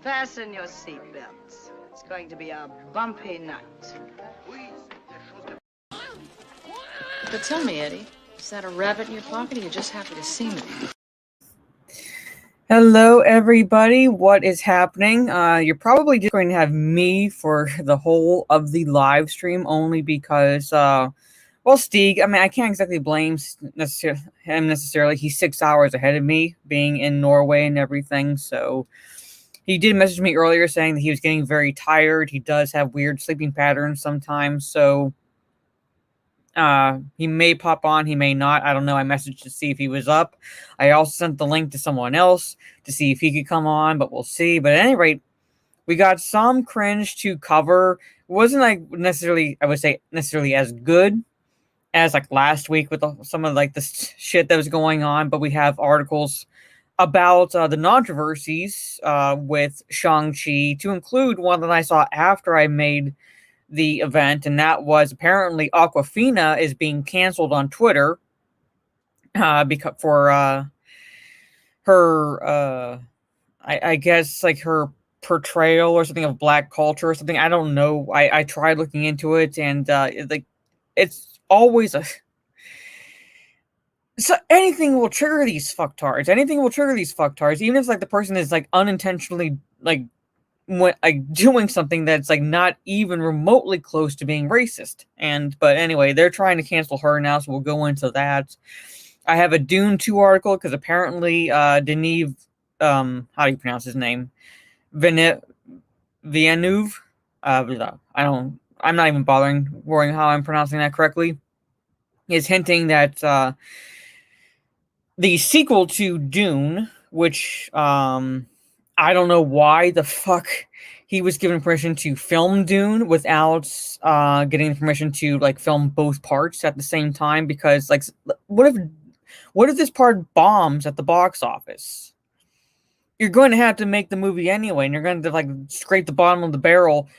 Fasten your seatbelts. It's going to be a bumpy night. But tell me, Eddie, is that a rabbit in your pocket, or you're just happy to see me? Hello, everybody. What is happening? You're probably just going to have me for the whole of the live stream, only because, Stieg, I can't exactly blame him necessarily. He's 6 hours ahead of me, being in Norway and everything, so he did message me earlier saying that he was getting very tired. He does have weird sleeping patterns sometimes, so he may pop on, he may not. I don't know. I messaged to see if he was up. I also sent the link to someone else to see if he could come on, but we'll see. But at any rate, we got some cringe to cover. It wasn't necessarily, I would say, necessarily as good as last week with some of the shit that was going on, but we have articles about the Nontroversies with Shang-Chi, to include one that I saw after I made the event, and that was apparently Aquafina is being canceled on Twitter because for her I guess her portrayal or something of black culture or something. I don't know. I tried looking into it, and it's always so anything will trigger these fucktards. Anything will trigger these fucktards, even if the person is unintentionally doing something that's not even remotely close to being racist. But anyway, they're trying to cancel her now, so we'll go into that. I have a Dune 2 article because apparently Denis, how do you pronounce his name? Villeneuve. I'm not even worrying how I'm pronouncing that correctly. Is hinting that the sequel to Dune, which I don't know why the fuck he was given permission to film Dune without getting permission to film both parts at the same time, because what if this part bombs at the box office? You're going to have to make the movie anyway, and you're going to scrape the bottom of the barrel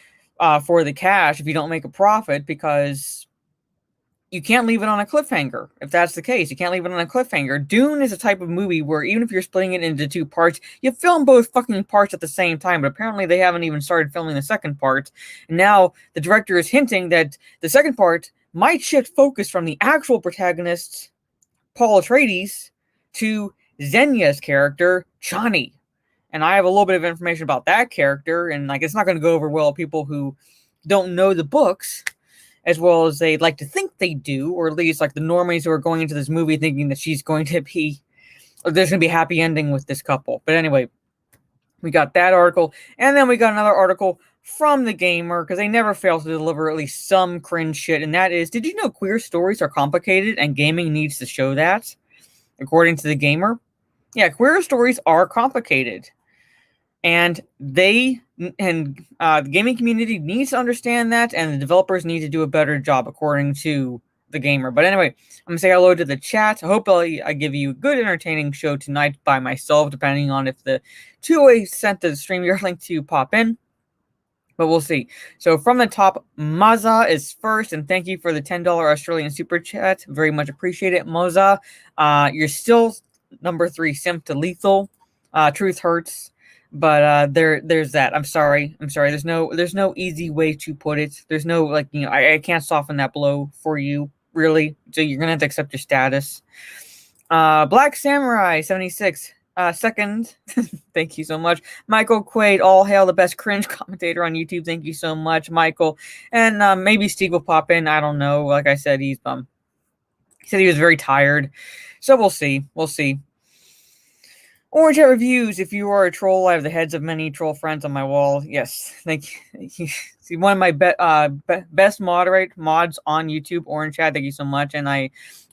for the cash if you don't make a profit, because you can't leave it on a cliffhanger. If that's the case, you can't leave it on a cliffhanger. Dune is a type of movie where even if you're splitting it into two parts, you film both fucking parts at the same time, but apparently they haven't even started filming the second part. And now the director is hinting that the second part might shift focus from the actual protagonist, Paul Atreides, to Zenya's character, Chani. And I have a little bit of information about that character, and it's not going to go over well with people who don't know the books as well as they'd like to think they do, or at least the normies who are going into this movie thinking that there's going to be a happy ending with this couple. But anyway, we got that article, and then we got another article from The Gamer, because they never fail to deliver at least some cringe shit, and that is, did you know queer stories are complicated and gaming needs to show that? According to The Gamer. Yeah, queer stories are complicated. And the gaming community needs to understand that, and the developers need to do a better job, according to The Gamer. But anyway, I'm going to say hello to the chat. I hope I give you a good, entertaining show tonight by myself, depending on if the two-way sent the StreamYard link to pop in. But we'll see. So from the top, Maza is first, and thank you for the $10 Australian super chat. Very much appreciate it, Maza. You're still number 3 simp to lethal. Truth hurts. But there's that. I'm sorry. There's no easy way to put it. There's no I can't soften that blow for you, really. So you're gonna have to accept your status. Black Samurai 76 second. Thank you so much, Michael Quaid. All hail the best cringe commentator on YouTube. Thank you so much, Michael. And maybe Steve will pop in. I don't know. Like I said, he said he was very tired. So we'll see. Orange Hat Reviews, if you are a troll, I have the heads of many troll friends on my wall. Yes, thank you. See, one of my best mods on YouTube, Orange Hat, thank you so much. And I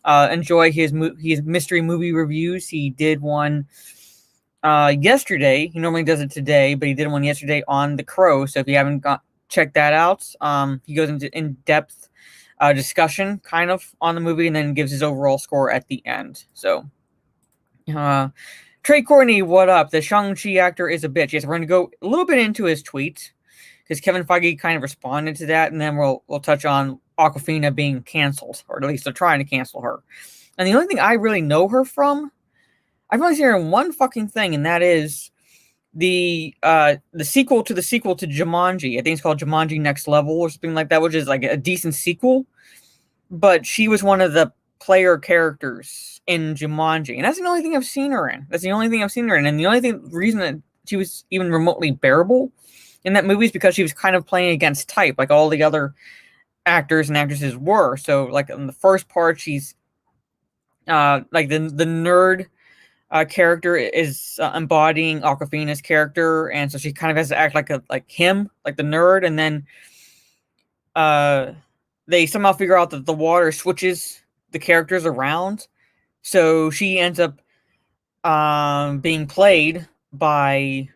enjoy his mystery movie reviews. He did one yesterday. He normally does it today, but he did one yesterday on The Crow. So if you haven't checked that out, he goes into in-depth discussion kind of on the movie and then gives his overall score at the end. So Trey Courtney, what up? The Shang-Chi actor is a bitch. Yes, we're going to go a little bit into his tweet, because Kevin Feige kind of responded to that, and then we'll touch on Aquafina being canceled, or at least they're trying to cancel her. And the only thing I really know her from, I've only seen her in one fucking thing, and that is the sequel to Jumanji. I think it's called Jumanji Next Level or something like that, which is like a decent sequel. But she was one of the player characters in Jumanji, and that's the only thing I've seen her in. And the only reason that she was even remotely bearable in that movie is because she was kind of playing against type, like all the other actors and actresses were. So, like in the first part, she's like the nerd character is embodying Awkwafina's character, and so she kind of has to act like him, like the nerd, and then they somehow figure out that the water switches the characters around, so she ends up being played by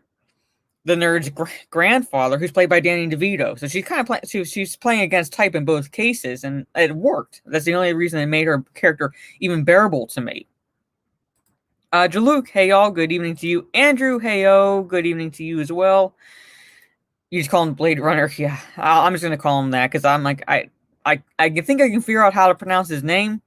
the nerd's grandfather, who's played by Danny DeVito. So she's kind of she's playing against type in both cases, and it worked. That's the only reason it made her character even bearable to me. Jaluk, hey y'all, good evening to you. Andrew, hey yo, good evening to you as well. You just call him Blade Runner, yeah. I'm just gonna call him that because I'm like I think I can figure out how to pronounce his name,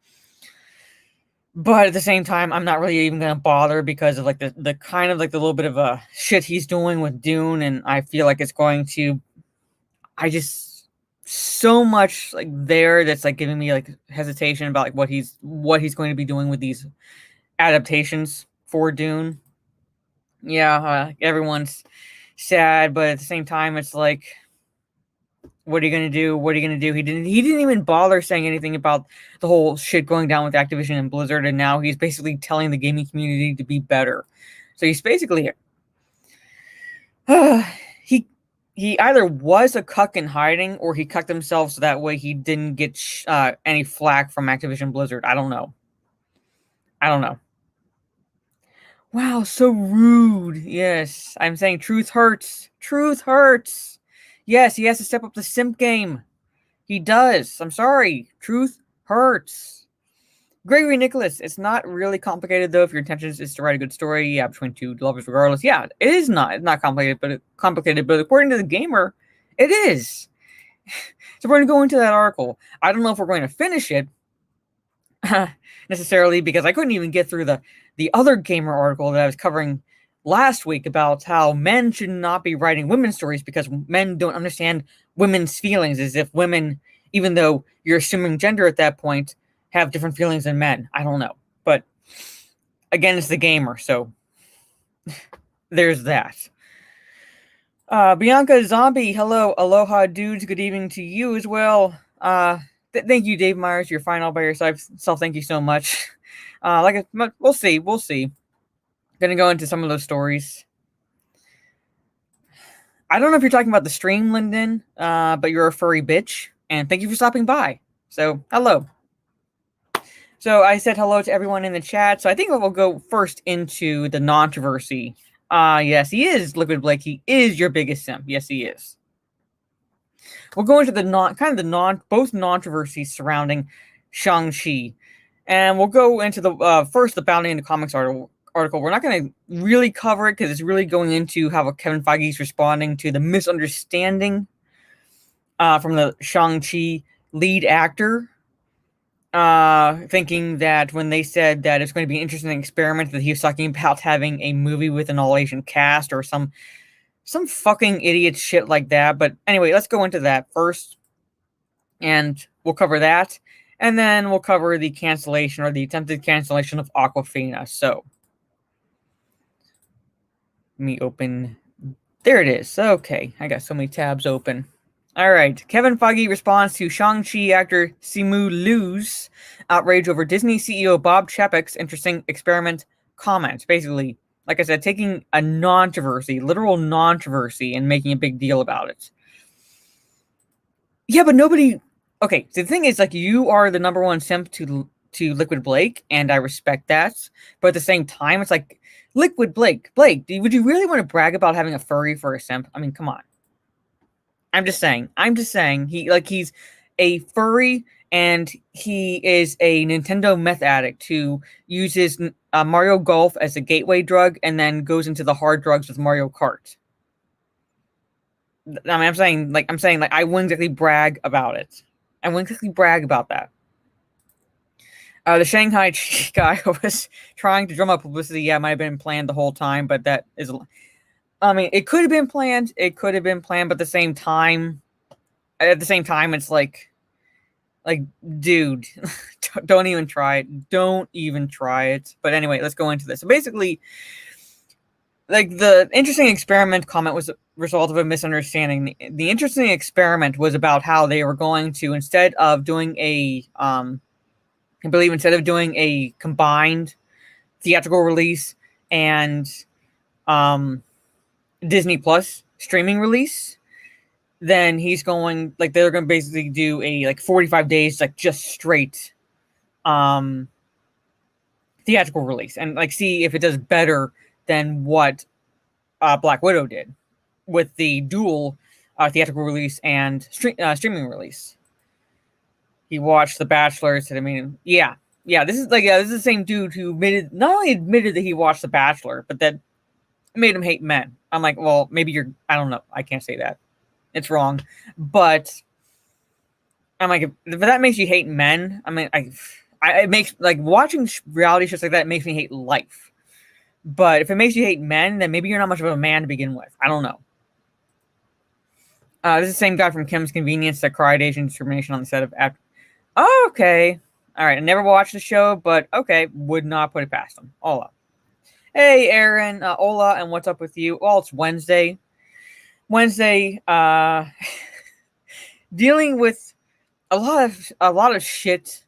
but at the same time, I'm not really even gonna bother because of like the kind of like the little bit of a shit he's doing with Dune, and I feel like it's going to. I just so much like there that's like giving me like hesitation about like what he's going to be doing with these adaptations for Dune. Yeah, everyone's sad, but at the same time, it's like, what are you gonna do? He didn't even bother saying anything about the whole shit going down with Activision and Blizzard, and now he's basically telling the gaming community to be better. So he's basically he either was a cuck in hiding, or he cucked himself so that way he didn't get any flack from Activision Blizzard. I don't know. Wow, so rude. Yes, I'm saying truth hurts. Truth hurts. Yes, he has to step up the simp game. He does. I'm sorry. Truth hurts. Gregory Nicholas, it's not really complicated though if your intention is to write a good story, yeah, between two lovers regardless. Yeah, it is not. It's not complicated, but according to the gamer, it is. So we're going to go into that article. I don't know if we're going to finish it necessarily because I couldn't even get through the other gamer article that I was covering last week about how men should not be writing women's stories because men don't understand women's feelings, as if women, even though you're assuming gender at that point, have different feelings than men. I don't know. But again, it's the gamer, so there's that. Bianca Zombie, hello, aloha dudes, good evening to you as well. Thank you, Dave Myers, you're fine all by yourself, thank you so much. We'll see. Gonna go into some of those stories. I don't know if you're talking about the stream, Lyndon, but you're a furry bitch, and thank you for stopping by. So, hello. So, I said hello to everyone in the chat, so I think we'll go first into the Nontroversy. Yes, he is, Liquid Blake, he is your biggest simp. Yes, he is. We'll go into both Nontroversies surrounding Shang-Chi. And we'll go into the first, the Bounding into Comics article. We're not going to really cover it because it's really going into how Kevin Feige is responding to the misunderstanding from the Shang-Chi lead actor, thinking that when they said that it's going to be an interesting experiment, that he was talking about having a movie with an all-Asian cast or some fucking idiot shit like that. But anyway, let's go into that first, and we'll cover that, and then we'll cover the cancellation or the attempted cancellation of Awkwafina. So let me open. There it is. Okay, I got so many tabs open. All right. Kevin Feige responds to Shang-Chi actor Simu Liu's outrage over Disney CEO Bob Chapek's interesting experiment comment. Basically, like I said, taking a literal non-controversy, and making a big deal about it. Yeah, but nobody. Okay, so the thing is, like, you are the number one simp to Liquid Blake, and I respect that. But at the same time, it's like, Liquid Blake, would you really want to brag about having a furry for a simp? I mean, come on. I'm just saying. He's a furry, and he is a Nintendo meth addict who uses Mario Golf as a gateway drug, and then goes into the hard drugs with Mario Kart. I mean, I'm saying I wouldn't exactly brag about it. I wouldn't exactly brag about that. The Shanghai guy was trying to drum up publicity. Yeah, it might have been planned the whole time, but that is I mean, it could have been planned. It could have been planned, but at the same time, it's like, dude, don't even try it. Don't even try it. But anyway, let's go into this. So basically, like, the interesting experiment comment was a result of a misunderstanding. The interesting experiment was about how they were going to, instead of doing a combined theatrical release and Disney Plus streaming release, then he's going, like, they're going to basically do a, like, 45 days, like, just straight theatrical release, and, like, see if it does better than what Black Widow did with the dual theatrical release and streaming release. He watched The Bachelor, said, I mean, this is the same dude who not only admitted that he watched The Bachelor, but that made him hate men. I'm like, well, maybe I don't know. I can't say that. It's wrong. But I'm like, if that makes you hate men, I mean, it makes, like, watching reality shows like that makes me hate life. But if it makes you hate men, then maybe you're not much of a man to begin with. I don't know. This is the same guy from Kim's Convenience that cried Asian discrimination on the set of After. Oh, okay. All right. I never watched the show, but okay. Would not put it past him. Ola. Hey, Aaron. Ola, and what's up with you? Well, it's Wednesday. Dealing with a lot of shit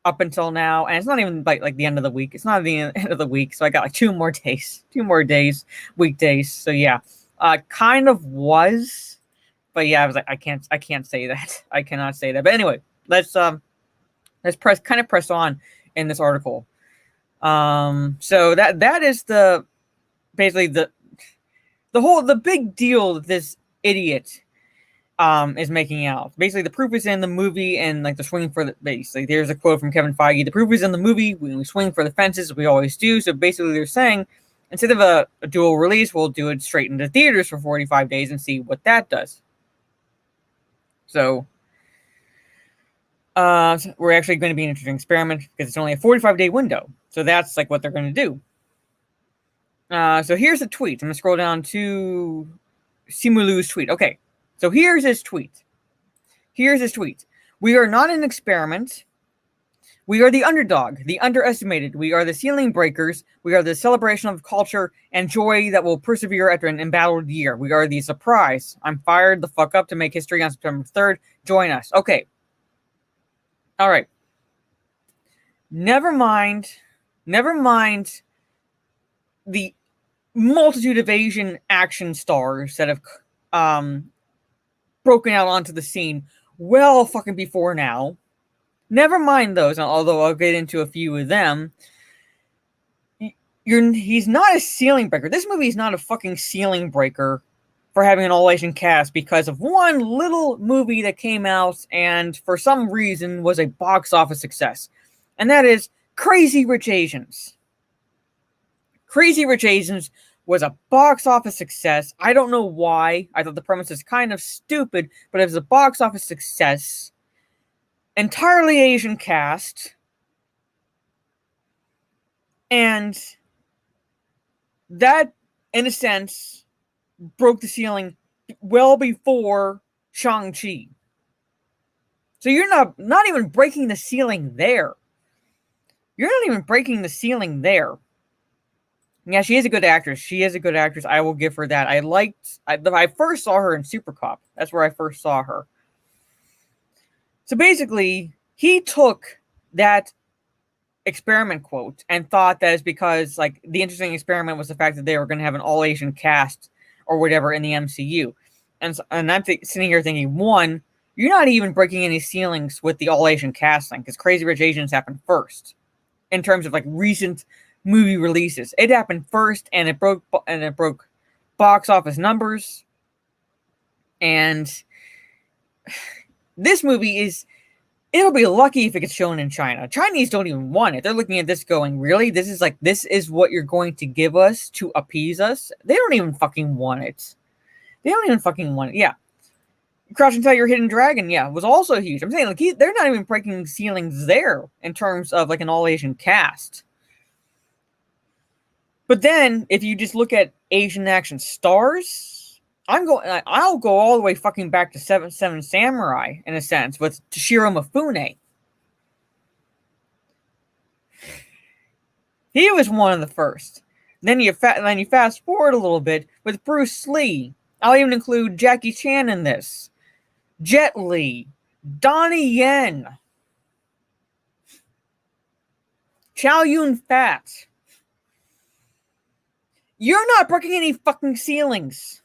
up until now, and it's not even like the end of the week. It's not the end of the week, so I got like 2 more days, weekdays. So yeah, kind of was, but yeah, I was like, I can't say that. I cannot say that. But anyway, let's press on in this article. So that is basically the big deal that this idiot is making out. Basically, the proof is in the movie, and like the swing for the base. Like, there's a quote from Kevin Feige: "The proof is in the movie. We swing for the fences, we always do." So basically, they're saying instead of a dual release, we'll do it straight into theaters for 45 days and see what that does. So, we're actually going to be an interesting experiment because it's only a 45-day window. So that's like what they're going to do. So here's a tweet. I'm going to scroll down to Simulu's tweet. Okay. So here's his tweet. We are not an experiment. We are the underdog, the underestimated. We are the ceiling breakers. We are the celebration of culture and joy that will persevere after an embattled year. We are the surprise. I'm fired the fuck up to make history on September 3rd. Join us. Okay. All right. Never mind the multitude of Asian action stars that have broken out onto the scene well fucking before now. Never mind those, although I'll get into a few of them. He's not a ceiling breaker. This movie is not a fucking ceiling breaker for having an all-Asian cast because of one little movie that came out and for some reason was a box office success. And that is Crazy Rich Asians. Crazy Rich Asians was a box office success. I don't know why. I thought the premise is kind of stupid, but it was a box office success. Entirely Asian cast. And that, in a sense, broke the ceiling well before Shang-Chi. So you're not even breaking the ceiling there. You're not even breaking the ceiling there. Yeah, she is a good actress. I will give her that. I first saw her in Super Cop. That's where I first saw her. So basically, he took that experiment quote and thought that it's because, like, the interesting experiment was the fact that they were going to have an all-Asian cast or whatever in the MCU. And I'm sitting here thinking, one, you're not even breaking any ceilings with the all-Asian casting because Crazy Rich Asians happened first in terms of, like, recent movie releases. It happened first, and it broke box office numbers. And this movie it'll be lucky if it gets shown in China. Chinese don't even want it. They're looking at this going, really? This is what you're going to give us to appease us? They don't even fucking want it. Yeah. Crouching Tiger, Hidden Dragon, yeah, was also huge. I'm saying, like, they're not even breaking ceilings there in terms of, like, an all-Asian cast. But then, if you just look at Asian action stars, I'll go all the way fucking back to Seven Samurai in a sense with Toshiro Mifune. He was one of the first. Then you fast forward a little bit with Bruce Lee. I'll even include Jackie Chan in this. Jet Li, Donnie Yen, Chow Yun Fat. You're not breaking any fucking ceilings.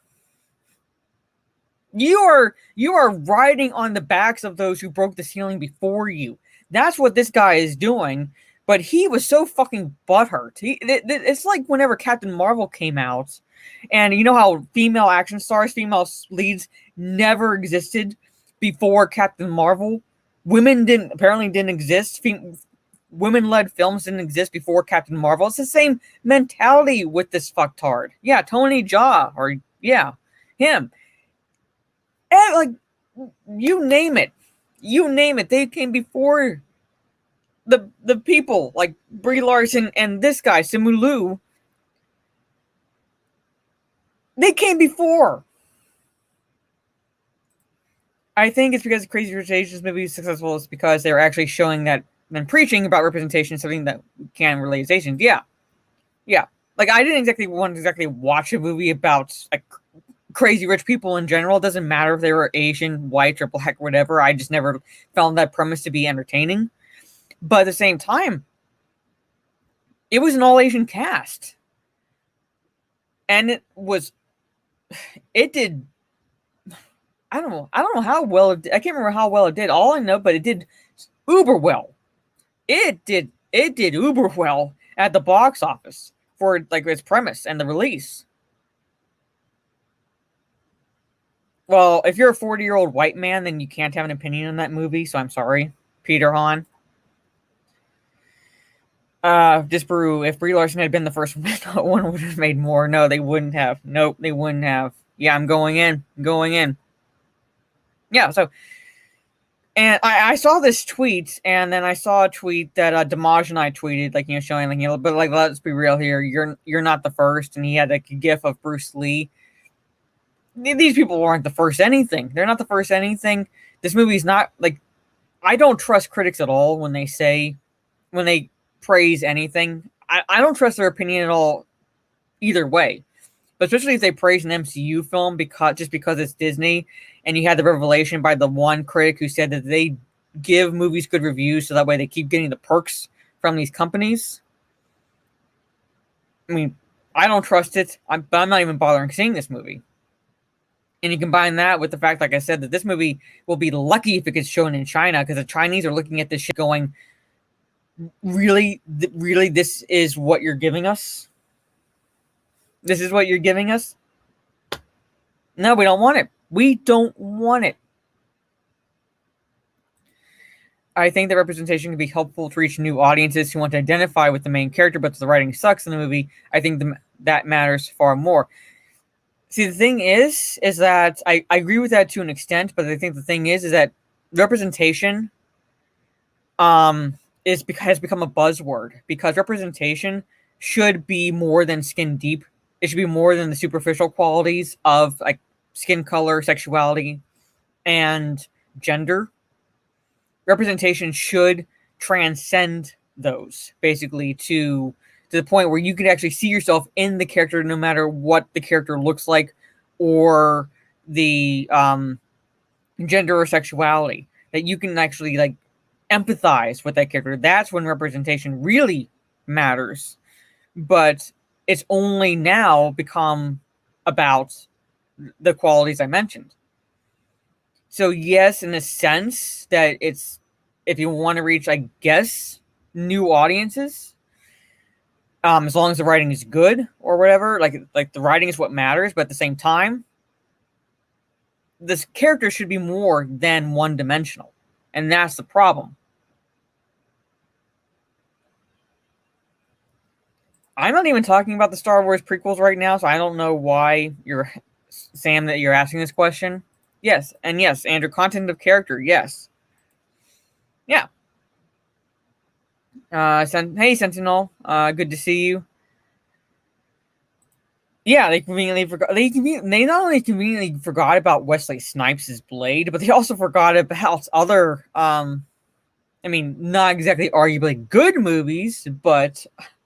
You are riding on the backs of those who broke the ceiling before you. That's what this guy is doing. But he was so fucking butthurt. It's like whenever Captain Marvel came out, and you know how female action stars, female leads never existed before Captain Marvel. Women apparently didn't exist. Women-led films didn't exist before Captain Marvel. It's the same mentality with this fucktard. Yeah, Tony Jaa, or yeah, him. And like, you name it. They came before the people like Brie Larson and this guy Simu Liu. They came before. I think it's because Crazy Rich Asians movie is successful is because they're actually showing that and preaching about representation is something that can relate to Asians. Yeah. Like I didn't exactly want to watch a movie about like crazy rich people in general. It doesn't matter if they were Asian, white, or black, or whatever. I just never found that premise to be entertaining. But at the same time, it was an all-Asian cast. And it did, I don't know how well it did. I can't remember how well it did. All I know, but it did uber well. It did uber well at the box office for like its premise and the release. Well, if you're a 40-year-old white man, then you can't have an opinion on that movie, so I'm sorry, Peter Han. Disparu, if Brie Larson had been the first one would have made more. No, they wouldn't have. Nope, they wouldn't have. Yeah, I'm going in. Yeah, so, and I saw this tweet, and then I saw a tweet that Damaj and I tweeted, like, showing, like, but, like, let's be real here, you're not the first, and he had, like, a gif of Bruce Lee. These people weren't the first anything. They're not the first anything. This movie's not, like, I don't trust critics at all when they praise anything. I don't trust their opinion at all either way. But especially if they praise an MCU film because it's Disney, and you had the revelation by the one critic who said that they give movies good reviews so that way they keep getting the perks from these companies. I mean, I don't trust it. I'm not even bothering seeing this movie. And you combine that with the fact, like I said, that this movie will be lucky if it gets shown in China, because the Chinese are looking at this shit going, really, this is what you're giving us? This is what you're giving us? No, we don't want it. We don't want it. I think that representation can be helpful to reach new audiences who want to identify with the main character, but the writing sucks in the movie. I think that matters far more. See, the thing is that I agree with that to an extent, but I think the thing is that representation has become a buzzword, because representation should be more than skin deep. It should be more than the superficial qualities of like skin color, sexuality, and gender. Representation should transcend those, basically, to the point where you can actually see yourself in the character no matter what the character looks like or the gender or sexuality. That you can actually like empathize with that character. That's when representation really matters. But it's only now become about the qualities I mentioned. So yes, in a sense that it's, if you want to reach, I guess, new audiences, as long as the writing is good or whatever, like the writing is what matters. But at the same time, this character should be more than one-dimensional, and that's the problem. I'm not even talking about the Star Wars prequels right now, so I don't know why you're, Sam, that you're asking this question. Yes, and yes, Andrew, content of character, yes. Yeah. Hey, Sentinel, good to see you. Yeah, they conveniently forgot. They not only conveniently forgot about Wesley Snipes' Blade, but they also forgot about other, I mean, not exactly arguably good movies, but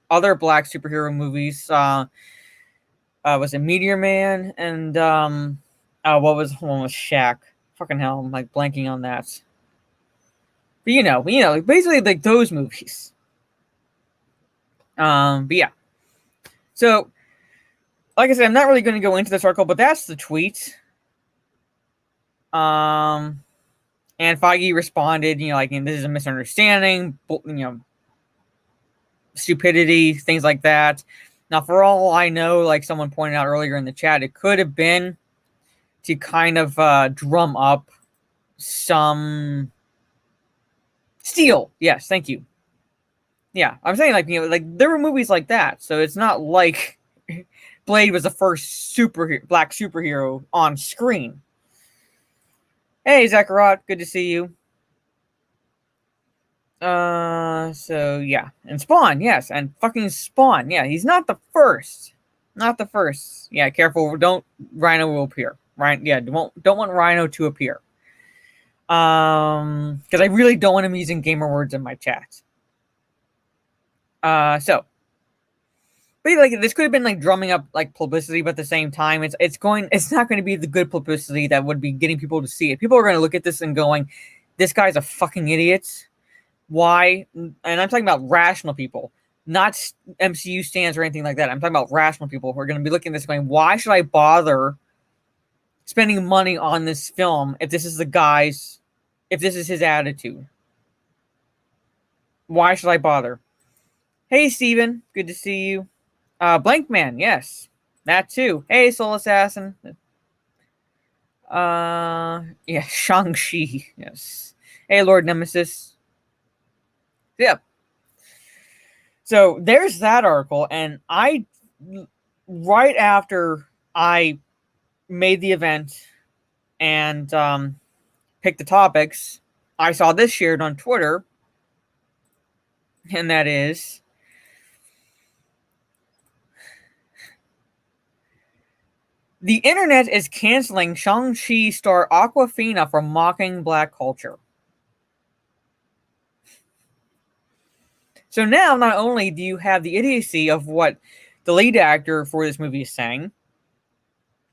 other black superhero movies. Was it Meteor Man and what was one with Shaq? Fucking hell, I'm like blanking on that. But basically like those movies. But yeah. So, like I said, I'm not really going to go into this article, but that's the tweet. And Feige responded, this is a misunderstanding, stupidity, things like that. Now, for all I know, like someone pointed out earlier in the chat, it could have been to kind of drum up some steel. Yes, thank you. Yeah, I'm saying like there were movies like that, so it's not like Blade was the first black superhero on screen. Hey, Zachariah, good to see you. So yeah, and Spawn, yes, and fucking Spawn, yeah, he's not the first, Yeah, careful, don't Rhino will appear, right? Yeah, don't want Rhino to appear. Because I really don't want him using gamer words in my chat. But like this could have been like drumming up like publicity, but at the same time, it's not going to be the good publicity that would be getting people to see it. People are going to look at this and going, "This guy's a fucking idiot." Why? And I'm talking about rational people, not MCU stands or anything like that. I'm talking about rational people who are going to be looking at this going, "Why should I bother spending money on this film if this is his attitude? Why should I bother?" Hey, Steven. Good to see you. Blank Man, yes. That too. Hey, Soul Assassin. Yeah, Shang-Chi, yes. Hey, Lord Nemesis. Yep. So there's that article, and right after I made the event and picked the topics, I saw this shared on Twitter, and that is the internet is canceling Shang-Chi star Awkwafina for mocking black culture. So now, not only do you have the idiocy of what the lead actor for this movie is saying,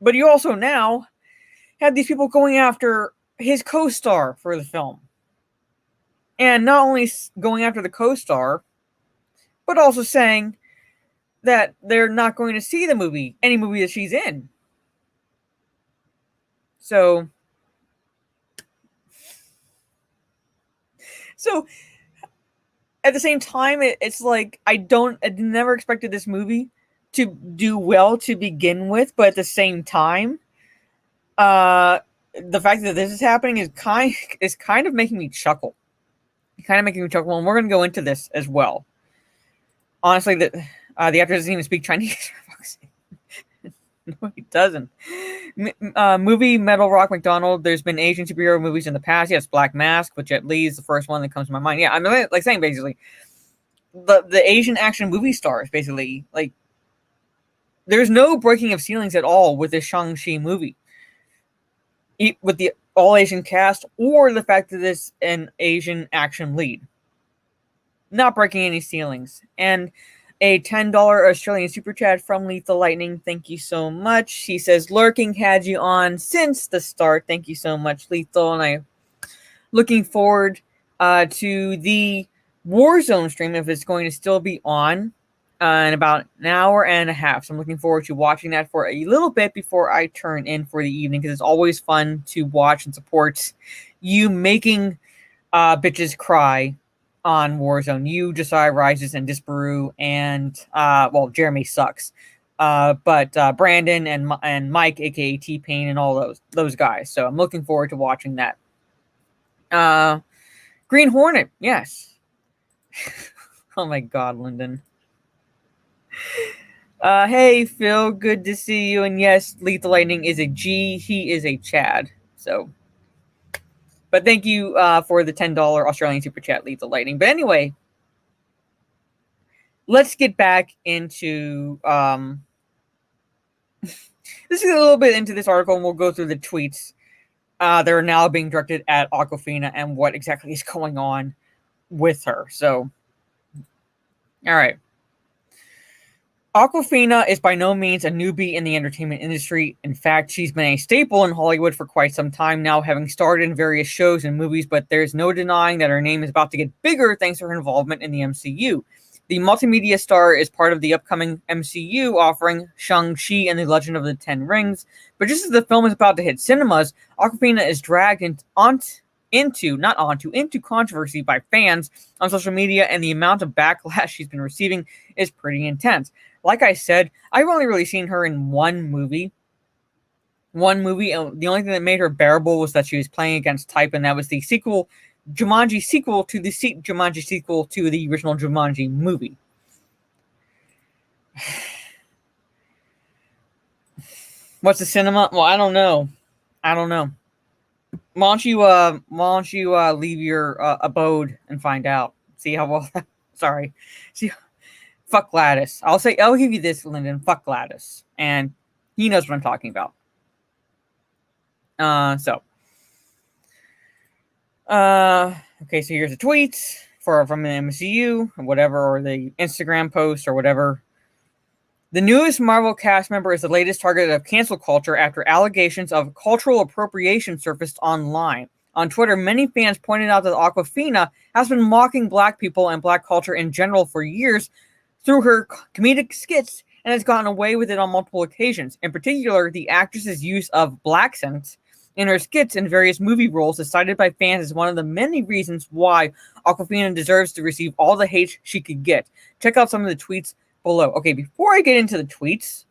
but you also now have these people going after his co-star for the film. And not only going after the co-star, but also saying that they're not going to see any movie that she's in. So at the same time, it's like I never expected this movie to do well to begin with, but at the same time, the fact that this is happening is kind of making me chuckle. And we're going to go into this as well. Honestly, the actor doesn't even speak Chinese. No, he doesn't. Movie Metal Rock McDonald. There's been Asian superhero movies in the past. Yes, Black Mask, which at least is the first one that comes to my mind. Yeah, I'm like saying basically the Asian action movie stars. Basically, like there's no breaking of ceilings at all with this Shang-Chi movie, with the all Asian cast or the fact that it's an Asian action lead. Not breaking any ceilings. And a $10 Australian super chat from Lethal Lightning. Thank you so much. He says, "Lurking, had you on since the start." Thank you so much, Lethal. And I'm looking forward to the Warzone stream, if it's going to still be on in about an hour and a half. So I'm looking forward to watching that for a little bit before I turn in for the evening, because it's always fun to watch and support you making bitches cry on Warzone. You, Josiah Rises, and Disparu, and Jeremy sucks. But Brandon and Mike, aka T-Pain, and all those guys. So I'm looking forward to watching that. Green Hornet, yes. Oh my God, Lyndon. Hey Phil, good to see you. And yes, Lethal Lightning is a G. He is a Chad. So. But thank you for the $10 Australian super chat, Lethal Lightning. But anyway, let's get back into This is a little bit into this article, and we'll go through the tweets that are now being directed at Awkwafina and what exactly is going on with her. So, all right. Awkwafina is by no means a newbie in the entertainment industry. In fact, she's been a staple in Hollywood for quite some time now, having starred in various shows and movies, but there's no denying that her name is about to get bigger thanks to her involvement in the MCU. The multimedia star is part of the upcoming MCU offering Shang-Chi and the Legend of the Ten Rings, but just as the film is about to hit cinemas, Awkwafina is dragged into controversy by fans on social media, and the amount of backlash she's been receiving is pretty intense. Like I said, I've only really seen her in one movie. And the only thing that made her bearable was that she was playing against type, and that was the Jumanji sequel to the Jumanji sequel to the original Jumanji movie. What's the cinema? Well, I don't know. Why don't you leave your abode and find out? See how well. Sorry. See. Fuck Gladys. I'll give you this, Lyndon. Fuck Gladys. And he knows what I'm talking about. Okay, so here's the tweets from the MCU, or whatever, or the Instagram post, or whatever. The newest Marvel cast member is the latest target of cancel culture after allegations of cultural appropriation surfaced online. On Twitter, many fans pointed out that Awkwafina has been mocking Black people and Black culture in general for years through her comedic skits, and has gotten away with it on multiple occasions. In particular, the actress's use of blaccent in her skits and various movie roles is cited by fans as one of the many reasons why Awkwafina deserves to receive all the hate she could get. Check out some of the tweets below. Okay, before I get into the tweets,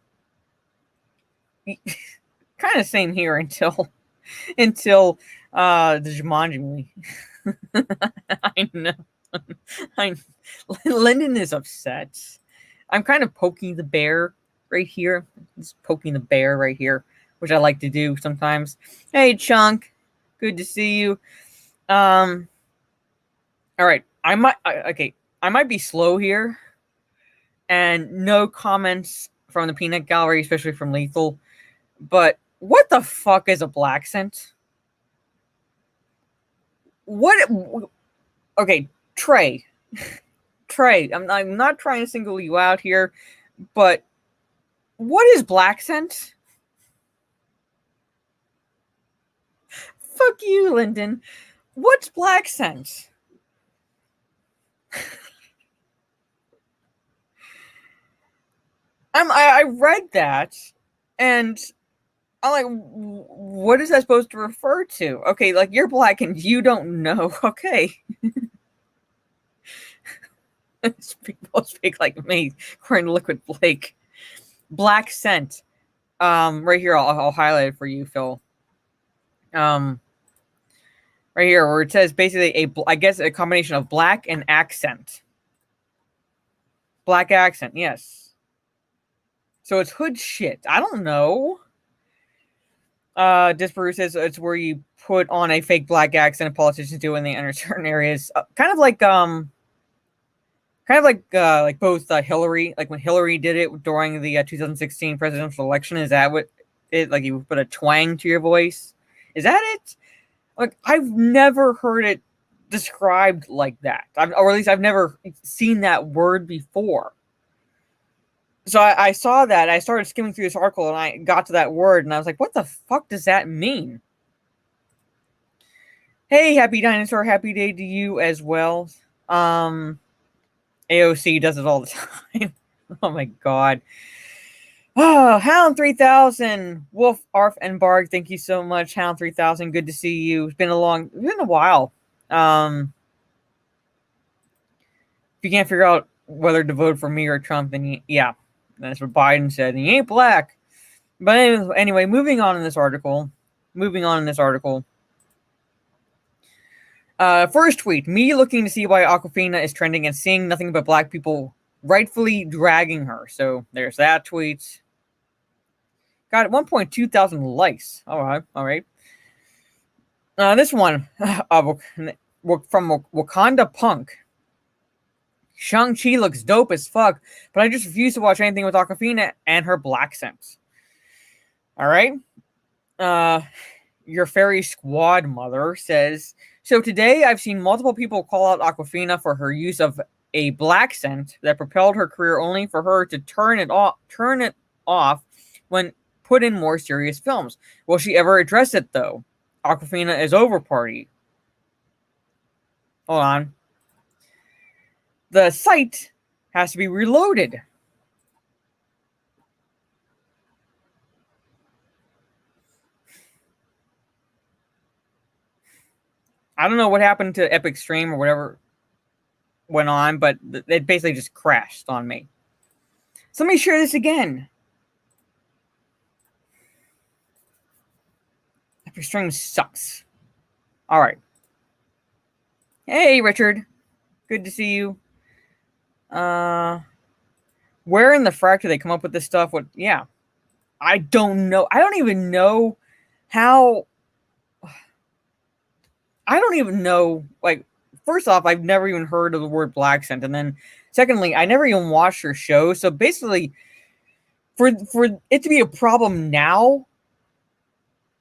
kind of same here until the Jumanji movie. I know. Lyndon is upset. I'm kind of poking the bear right here. Just poking the bear right here, which I like to do sometimes. Hey, Chunk. Good to see you. All right. I might be slow here. And no comments from the Peanut Gallery, especially from Lethal. But what the fuck is a blaccent? Okay, Trey, I'm not trying to single you out here, but what is blaccent? Fuck you, Lyndon. What's blaccent? I read that, and I'm like, what is that supposed to refer to? Okay, like, you're Black and you don't know. Okay. People speak like me, according to Liquid Blake. Blaccent. Right here, I'll highlight it for you, Phil. Right here, where it says basically I guess a combination of black and accent. Black accent, yes. So it's hood shit. I don't know. Disparu says it's where you put on a fake black accent politicians do when they enter certain areas. Kind of like both Hillary, like when Hillary did it during the 2016 presidential election. Is that what it, like, you put a twang to your voice? Is that it? Like, I've never heard it described like that. Or at least I've never seen that word before. So I saw that. I started skimming through this article and I got to that word and I was like, what the fuck does that mean? Hey, happy dinosaur. Happy day to you as well. AOC does it all the time. Oh my god. Oh, Hound 3000, Wolf, Arf, and Barg, thank you so much. Hound 3000, good to see you. It's been a while. If you can't figure out whether to vote for me or Trump, then yeah, that's what Biden said. And he ain't black. But anyway, moving on in this article. First tweet, me looking to see why Awkwafina is trending and seeing nothing but black people rightfully dragging her. So there's that tweet. Got 1.2 thousand likes. All right. This one from Wakanda Punk. Shang-Chi looks dope as fuck, but I just refuse to watch anything with Awkwafina and her blaccent. All right. Your fairy squad mother says, so today I've seen multiple people call out Awkwafina for her use of a black scent that propelled her career, only for her to turn it off when put in more serious films. Will she ever address it though? Awkwafina is over party. Hold on. The site has to be reloaded. I don't know what happened to Epic Stream or whatever went on, but it basically just crashed on me. So let me share this again. Epic Stream sucks. All right. Hey, Richard. Good to see you. Where in the frack do they come up with this stuff? What? Yeah. I don't know. I don't even know how. I don't even know. Like, first off, I've never even heard of the word black scent. And then, secondly, I never even watched her show. So basically, for it to be a problem now,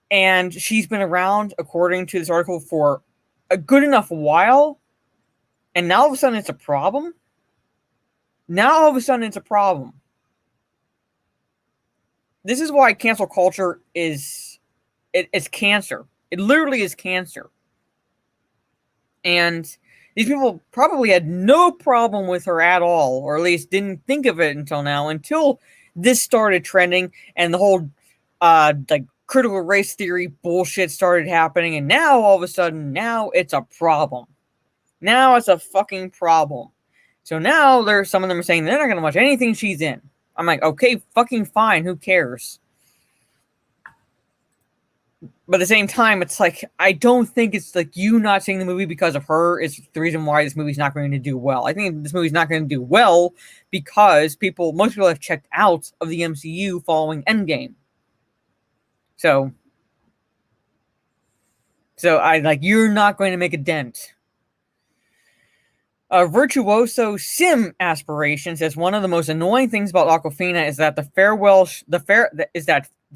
and she's been around, according to this article, for a good enough while, and now all of a sudden it's a problem. Now all of a sudden it's a problem. This is why cancel culture is it's cancer. It literally is cancer. And these people probably had no problem with her at all, or at least didn't think of it until now, until this started trending and the whole like critical race theory bullshit started happening, and now all of a sudden, now it's a problem. Now it's a fucking problem. So now there's some of them are saying they're not gonna watch anything she's in. I'm like, okay, fucking fine, who cares? But at the same time, it's like, I don't think it's like you not seeing the movie because of her is the reason why this movie's not going to do well. I think this movie's not going to do well because most people have checked out of the MCU following Endgame. So I like, you're not going to make a dent. Virtuoso Sim Aspiration says one of the most annoying things about Awkwafina is that the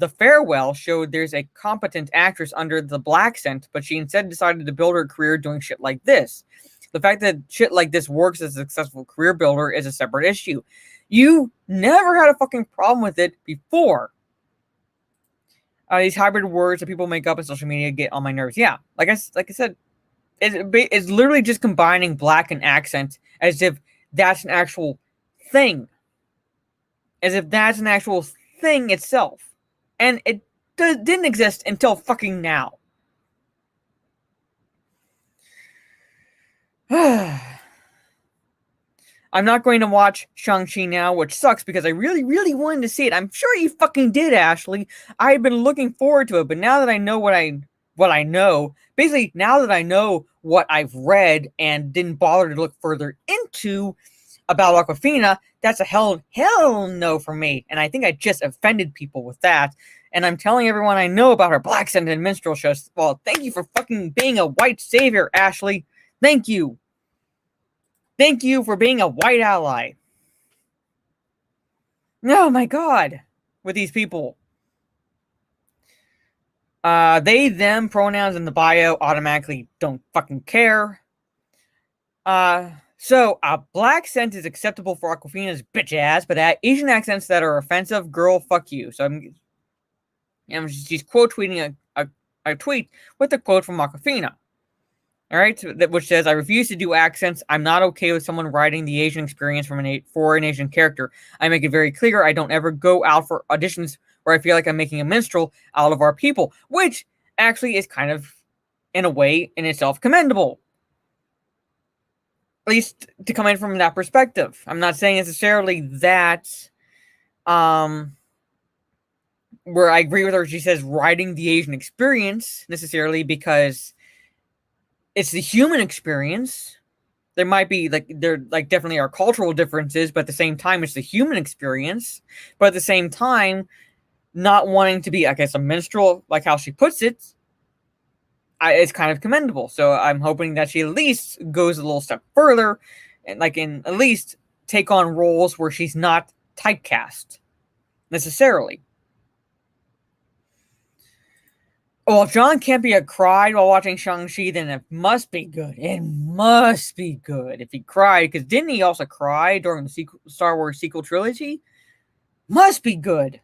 farewell showed there's a competent actress under the black scent, but she instead decided to build her career doing shit like this. The fact that shit like this works as a successful career builder is a separate issue. You never had a fucking problem with it before. These hybrid words that people make up in social media get on my nerves. Yeah, like I said, it's literally just combining black and accent as if that's an actual thing. As if that's an actual thing itself. And it didn't exist until fucking now. I'm not going to watch Shang-Chi now, which sucks because I really, really wanted to see it. I'm sure you fucking did, Ashley. I had been looking forward to it, but now that I know what I know, basically now that I know what I've read and didn't bother to look further into about Awkwafina, that's a hell no for me. And I think I just offended people with that. And I'm telling everyone I know about her black scent and minstrel shows. Well, thank you for fucking being a white savior, Ashley. Thank you. Thank you for being a white ally. Oh my god. With these people. They, them, pronouns in the bio automatically don't fucking care. So a black scent is acceptable for Awkwafina's bitch ass, but Asian accents that are offensive, girl, fuck you. So she's quote tweeting a tweet with a quote from Awkwafina. All right, which says, "I refuse to do accents. I'm not okay with someone writing the Asian experience for an Asian character. I make it very clear I don't ever go out for auditions where I feel like I'm making a minstrel out of our people," which actually is kind of, in a way, in itself commendable. At least to come in from that perspective. I'm not saying necessarily that, where I agree with her, she says writing the Asian experience necessarily, because it's the human experience. There might be definitely are cultural differences, but at the same time, it's the human experience. But at the same time, not wanting to be, I guess, a minstrel, like how she puts it, it's kind of commendable. So I'm hoping that she at least goes a little step further, and at least take on roles where she's not typecast necessarily. Well, if John Campea cried while watching Shang-Chi, then it must be good. It must be good if he cried, because didn't he also cry during the Star Wars sequel trilogy? Must be good.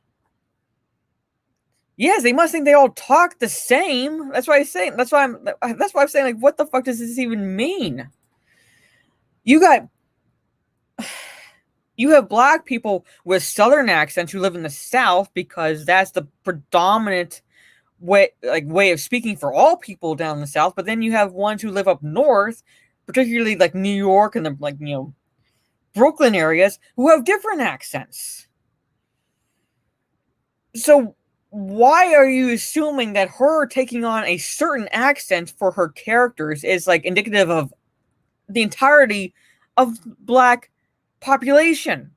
Yes, they must think they all talk the same. That's why I'm saying. That's why I'm saying, like, what the fuck does this even mean? You have black people with Southern accents who live in the South because that's the predominant way of speaking for all people down in the South. But then you have ones who live up north, particularly like New York and the Brooklyn areas, who have different accents. So why are you assuming that her taking on a certain accent for her characters is like indicative of the entirety of black population?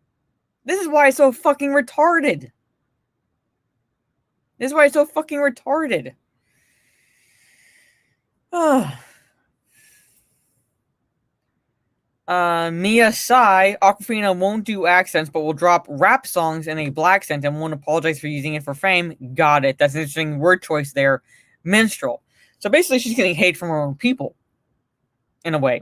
This is why it's so fucking retarded. Mia Sai, Aquafina won't do accents, but will drop rap songs in a black accent and won't apologize for using it for fame. Got it. That's an interesting word choice there. Minstrel. So basically, she's getting hate from her own people, in a way.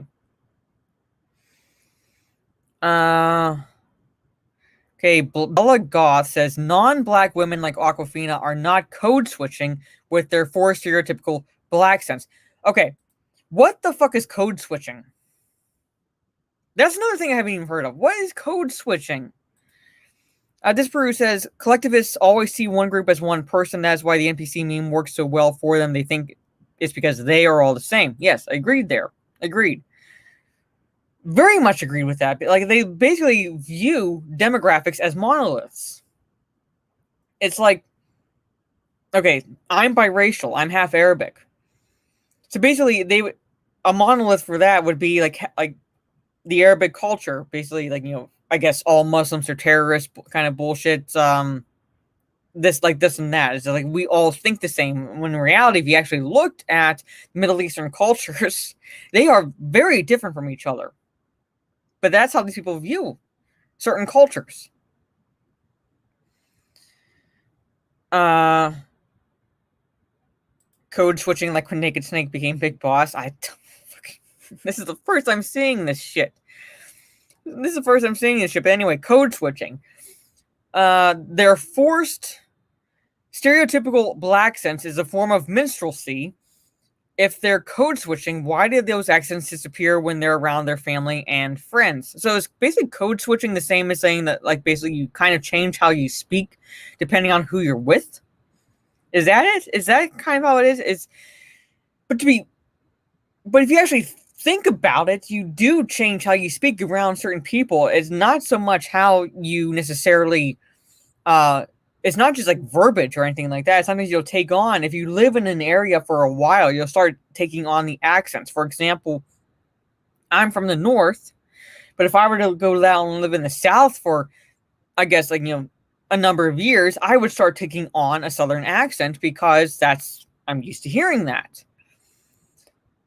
Okay, Bella Goth says non-black women like Aquafina are not code switching with their 4 stereotypical black accents. Okay, what the fuck is code switching? That's another thing I haven't even heard of. What is code switching? This Peru says collectivists always see one group as one person. That's why the NPC meme works so well for them. They think it's because they are all the same. Yes, agreed there. Agreed. Very much agreed with that. Like, they basically view demographics as monoliths. It's like, okay, I'm biracial. I'm half Arabic. So basically, a monolith for that would be like the Arabic culture. Basically, I guess all Muslims are terrorists kind of bullshit. This and that. It's like we all think the same. When in reality, if you actually looked at Middle Eastern cultures, they are very different from each other. But that's how these people view certain cultures. Code switching like when Naked Snake became Big Boss. This is the first I'm seeing this shit. But anyway, code switching. Their forced stereotypical black accents is a form of minstrelsy. If they're code switching, why did those accents disappear when they're around their family and friends? So is basically code switching the same as saying that, like, basically you kind of change how you speak depending on who you're with? Is that it? Is that kind of how it is? But if you actually think about it, you do change how you speak around certain people. It's not so much how you necessarily it's not just like verbiage or anything like that. It's something you'll take on. If you live in an area for a while, you'll start taking on the accents. For example, I'm from the north, but if I were to go down and live in the south for, I guess, a number of years, I would start taking on a southern accent because I'm used to hearing that.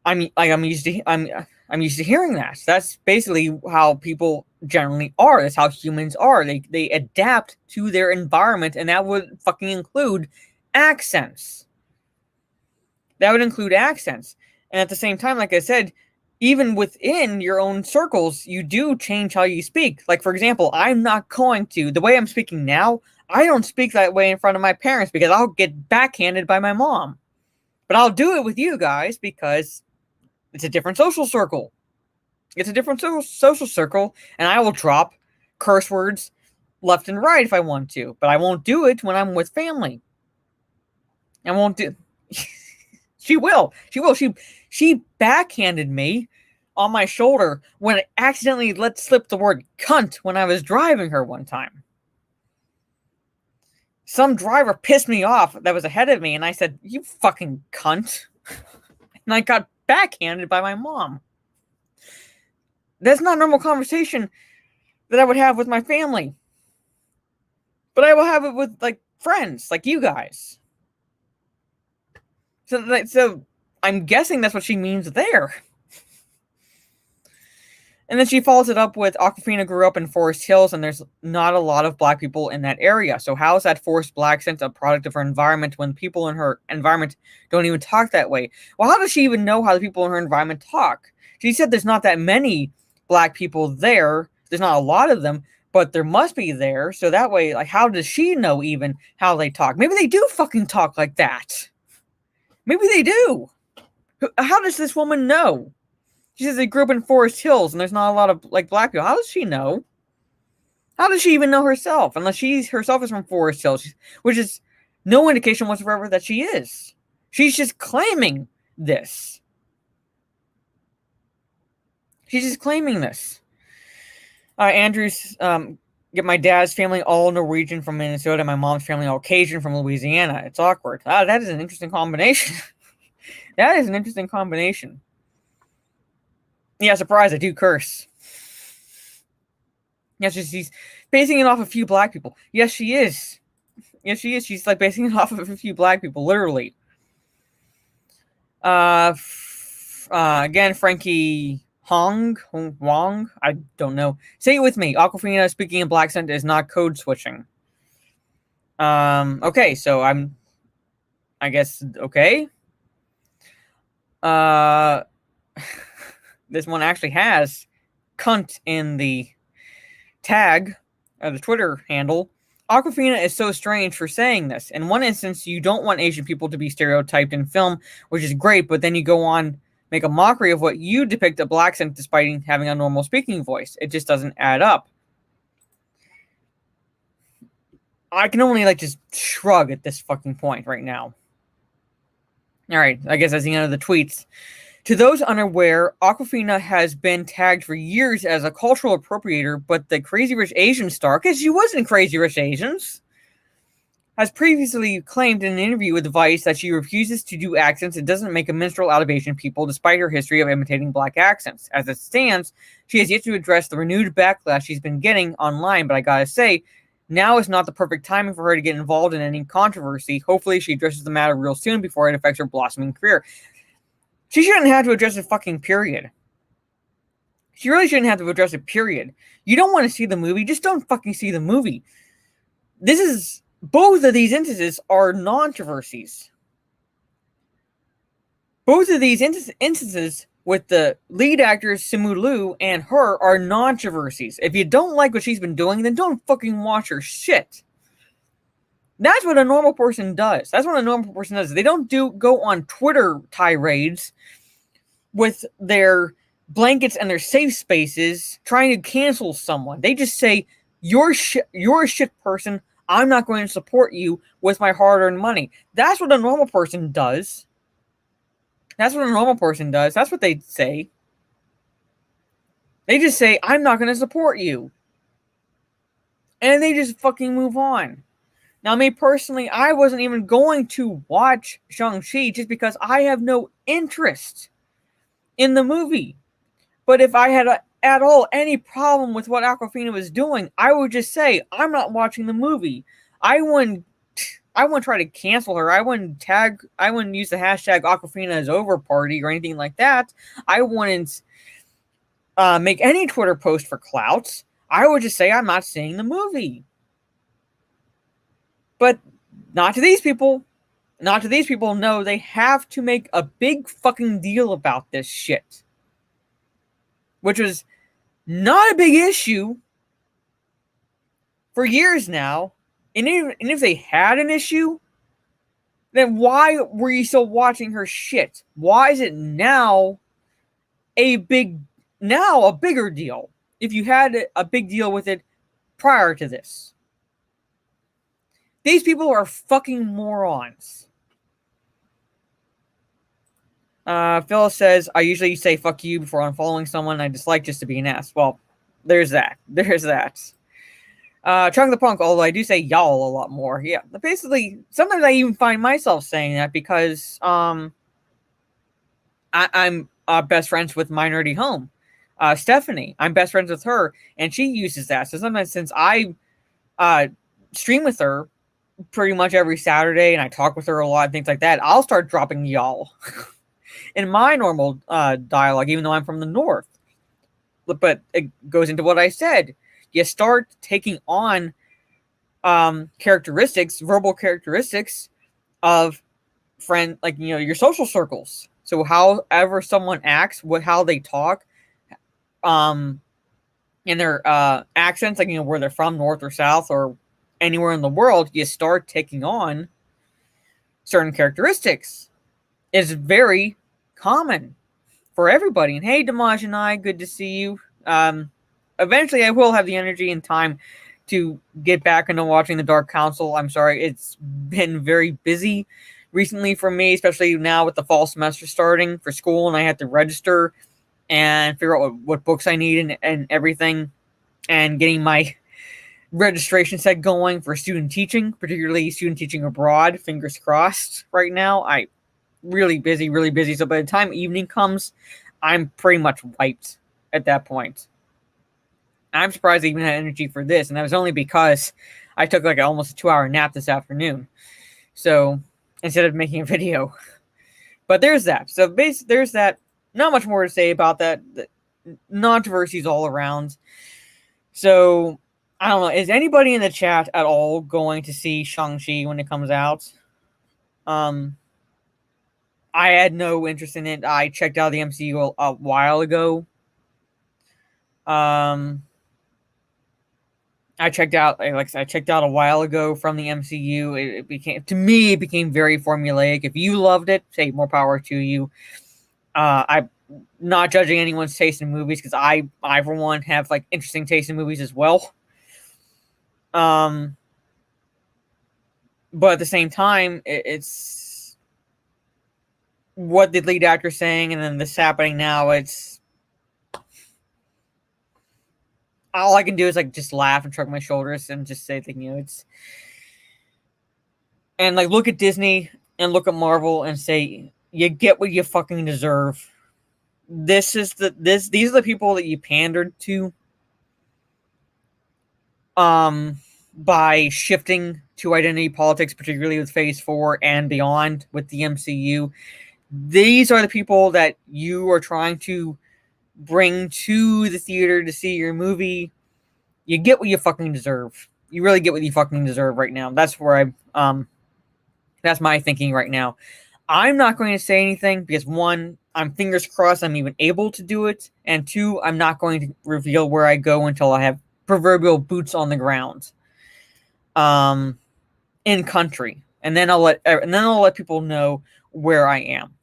I'm used to hearing that. That's basically how people generally are. That's how humans are. They adapt to their environment, and that would fucking include accents. And at the same time, like I said, even within your own circles, you do change how you speak. Like, for example, the way I'm speaking now, I don't speak that way in front of my parents because I'll get backhanded by my mom. But I'll do it with you guys because it's a different social circle. And I will drop curse words left and right if I want to, but I won't do it when I'm with family. I won't do. She will. She backhanded me on my shoulder when I accidentally let slip the word cunt when I was driving her one time. Some driver pissed me off that was ahead of me, and I said, "You fucking cunt." And I got backhanded by my mom. That's not a normal conversation that I would have with my family. But I will have it with, like, friends, like you guys. So I'm guessing that's what she means there. And then she follows it up with Awkwafina grew up in Forest Hills and there's not a lot of black people in that area. So how is that forced black sense a product of her environment when people in her environment don't even talk that way? Well, how does she even know how the people in her environment talk? She said there's not that many black people there. There's not a lot of them, but there must be there. So that way, like, how does she know even how they talk? Maybe they do fucking talk like that. Maybe they do. How does this woman know? She says they grew up in Forest Hills and there's not a lot of like black people. How does she know? How does she even know herself? Unless she herself is from Forest Hills, which is no indication whatsoever that she is. She's just claiming this. She's just claiming this. Andrews, get my dad's family all Norwegian from Minnesota, my mom's family all Cajun from Louisiana. It's awkward. That is an interesting combination. That is an interesting combination. Yeah, surprise, I do curse. Yes, she's basing it off a few black people. Yes, she is. Yes, she is. She's like basing it off of a few black people, literally. Again, Frankie Wong, I don't know. Say it with me. Awkwafina speaking in black accent is not code switching. Okay, so I guess, okay. This one actually has cunt in the tag, the Twitter handle. Awkwafina is so strange for saying this. In one instance, you don't want Asian people to be stereotyped in film, which is great, but then you go on, make a mockery of what you depict a black accent despite having a normal speaking voice. It just doesn't add up. I can only just shrug at this fucking point right now. Alright, I guess that's the end of the tweets. To those unaware, Awkwafina has been tagged for years as a cultural appropriator, but the Crazy Rich Asian star, because she was in Crazy Rich Asians, has previously claimed in an interview with Vice that she refuses to do accents and doesn't make a minstrel out of Asian people, despite her history of imitating black accents. As it stands, she has yet to address the renewed backlash she's been getting online, but I gotta say, now is not the perfect timing for her to get involved in any controversy. Hopefully she addresses the matter real soon before it affects her blossoming career. She shouldn't have to address it, fucking period. She really shouldn't have to address it, period. You don't want to see the movie, just don't fucking see the movie. Both of these instances are non-controversies. Both of these instances with the lead actors Simu Liu and her are non-controversies. If you don't like what she's been doing, then don't fucking watch her shit. That's what a normal person does. That's what a normal person does. They don't go on Twitter tirades with their blankets and their safe spaces trying to cancel someone. They just say, you're a shit person. I'm not going to support you with my hard-earned money. That's what a normal person does. That's what a normal person does. That's what they say. They just say, I'm not going to support you. And they just fucking move on. Now, me personally, I wasn't even going to watch Shang-Chi just because I have no interest in the movie. But if I had at all any problem with what Awkwafina was doing, I would just say, I'm not watching the movie. I wouldn't try to cancel her. I wouldn't use the hashtag Awkwafina is over party or anything like that. I wouldn't make any Twitter post for clout. I would just say I'm not seeing the movie. But not to these people. Not to these people. No, they have to make a big fucking deal about this shit. Which was not a big issue for years now. And if they had an issue, then why were you still watching her shit? Why is it now a bigger deal? If you had a big deal with it prior to this. These people are fucking morons. Phyllis says, I usually say fuck you before unfollowing someone I dislike just to be an ass. Well, there's that. Chunk the Punk, although I do say y'all a lot more. Yeah, basically, sometimes I even find myself saying that because I'm best friends with My Nerdy Home. Stephanie, I'm best friends with her, and she uses that. So sometimes since I stream with her pretty much every Saturday, and I talk with her a lot and things like that, I'll start dropping y'all in my normal dialogue, even though I'm from the north. but it goes into what I said. You start taking on characteristics, verbal characteristics of friend, like, you know, your social circles. So however someone acts, how they talk, in their accents, like, you know, where they're from, north or south or anywhere in the world, you start taking on certain characteristics. It's very common for everybody. And hey, Damaj and I, good to see you. Eventually, I will have the energy and time to get back into watching The Dark Council. I'm sorry, it's been very busy recently for me, especially now with the fall semester starting for school, and I have to register and figure out what books I need and everything, and getting my registration set going for student teaching, particularly student teaching abroad. Fingers crossed right now. I really busy, really busy. So by the time evening comes, I'm pretty much wiped at that point. I'm surprised I even had energy for this, and that was only because I took like almost a 2-hour nap this afternoon. So instead of making a video, but there's that. So there's that. Not much more to say about that. Nontroversies all around. So I don't know. Is anybody in the chat at all going to see Shang-Chi when it comes out? I had no interest in it. I checked out the MCU a while ago. I checked out a while ago from the MCU. It became very formulaic. If you loved it, say more power to you. I'm not judging anyone's taste in movies, because I for one have like interesting taste in movies as well. But at the same time, it's what the lead actor's saying, and then this happening now. It's all I can do is like just laugh and shrug my shoulders and just say that, you know, it's, and like look at Disney and look at Marvel and say, you get what you fucking deserve. These are the people that you pandered to by shifting to identity politics, particularly with Phase 4 and beyond with the MCU. These are the people that you are trying to bring to the theater to see your movie. You get what you fucking deserve. You really get what you fucking deserve right now. That's where that's my thinking right now. I'm not going to say anything because, one, I'm fingers crossed I'm even able to do it, and two, I'm not going to reveal where I go until I have proverbial boots on the ground, in country, and then I'll let people know where I am.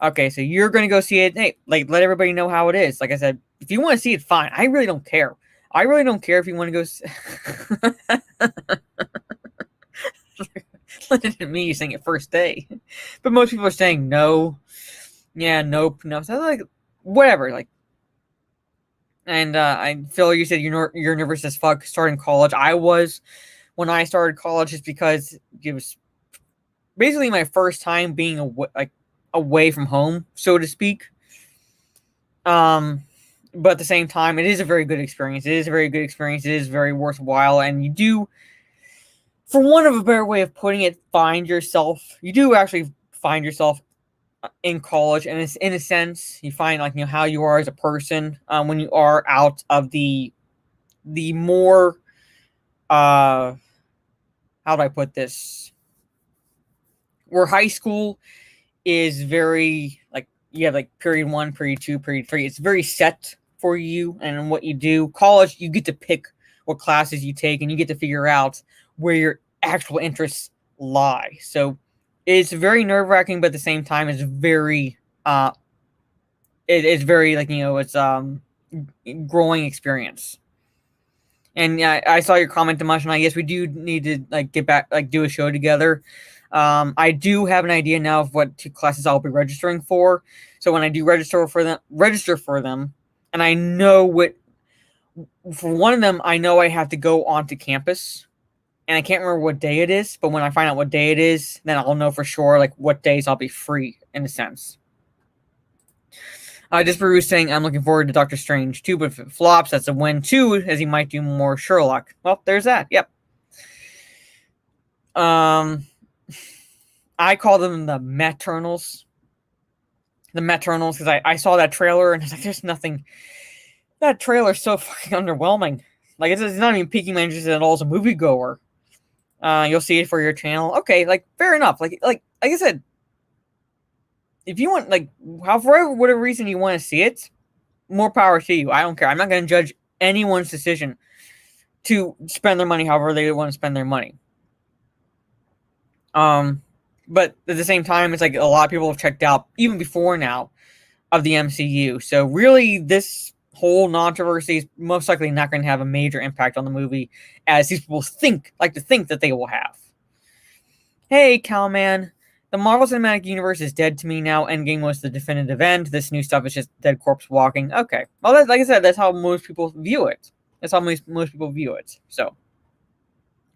Okay, so you're going to go see it. Hey, like, let everybody know how it is. Like I said, if you want to see it, fine. I really don't care. I really don't care if you want to go. Listen to me saying it first day, but most people are saying no. Yeah, nope, no. So like, whatever. Like, and I feel you said you're nervous as fuck starting college. I was when I started college, just because it was basically my first time being away from home, so to speak. But at the same time, it is a very good experience. It is a very good experience. It is very worthwhile, and you do, for want of a better way of putting it, you do actually find yourself in college, and it's, in a sense, you find, like, you know, how you are as a person when you are out of the more how do I put this, where high school is very, like, you have like period 1, period 2, period 3. It's very set for you and what you do. College, you get to pick what classes you take, and you get to figure out where your actual interests lie. So it's very nerve-wracking, but at the same time, it's very it's very, like, you know, it's growing experience. And I saw your comment, Dimash, and I guess we do need to like get back, like, do a show together. I do have an idea now of what 2 classes I'll be registering for. So when I do register for them, and I know for one of them, I know I have to go onto campus, and I can't remember what day it is. But when I find out what day it is, then I'll know for sure, like, what days I'll be free, in a sense. Just Baru's saying, I'm looking forward to Doctor Strange 2, but if it flops, that's a win too, as he might do more Sherlock. Well, there's that. Yep. I call them the Maternals. the Metronals, because I saw that trailer and I was like, there's nothing. That trailer's so fucking underwhelming. Like, it's not even piquing my interest at all as a moviegoer. You'll see it for your channel. Okay, like, fair enough. Like I said, if you want, like, for whatever reason you want to see it, more power to you. I don't care. I'm not going to judge anyone's decision to spend their money however they want to spend their money. But at the same time, it's like a lot of people have checked out, even before now, of the MCU. So really, this whole Nontroversy is most likely not going to have a major impact on the movie, as these people like to think that they will have. Hey, Cowman. The Marvel Cinematic Universe is dead to me now. Endgame was the definitive end. This new stuff is just dead corpse walking. Okay. Well, like I said, that's how most people view it. That's how most people view it. So,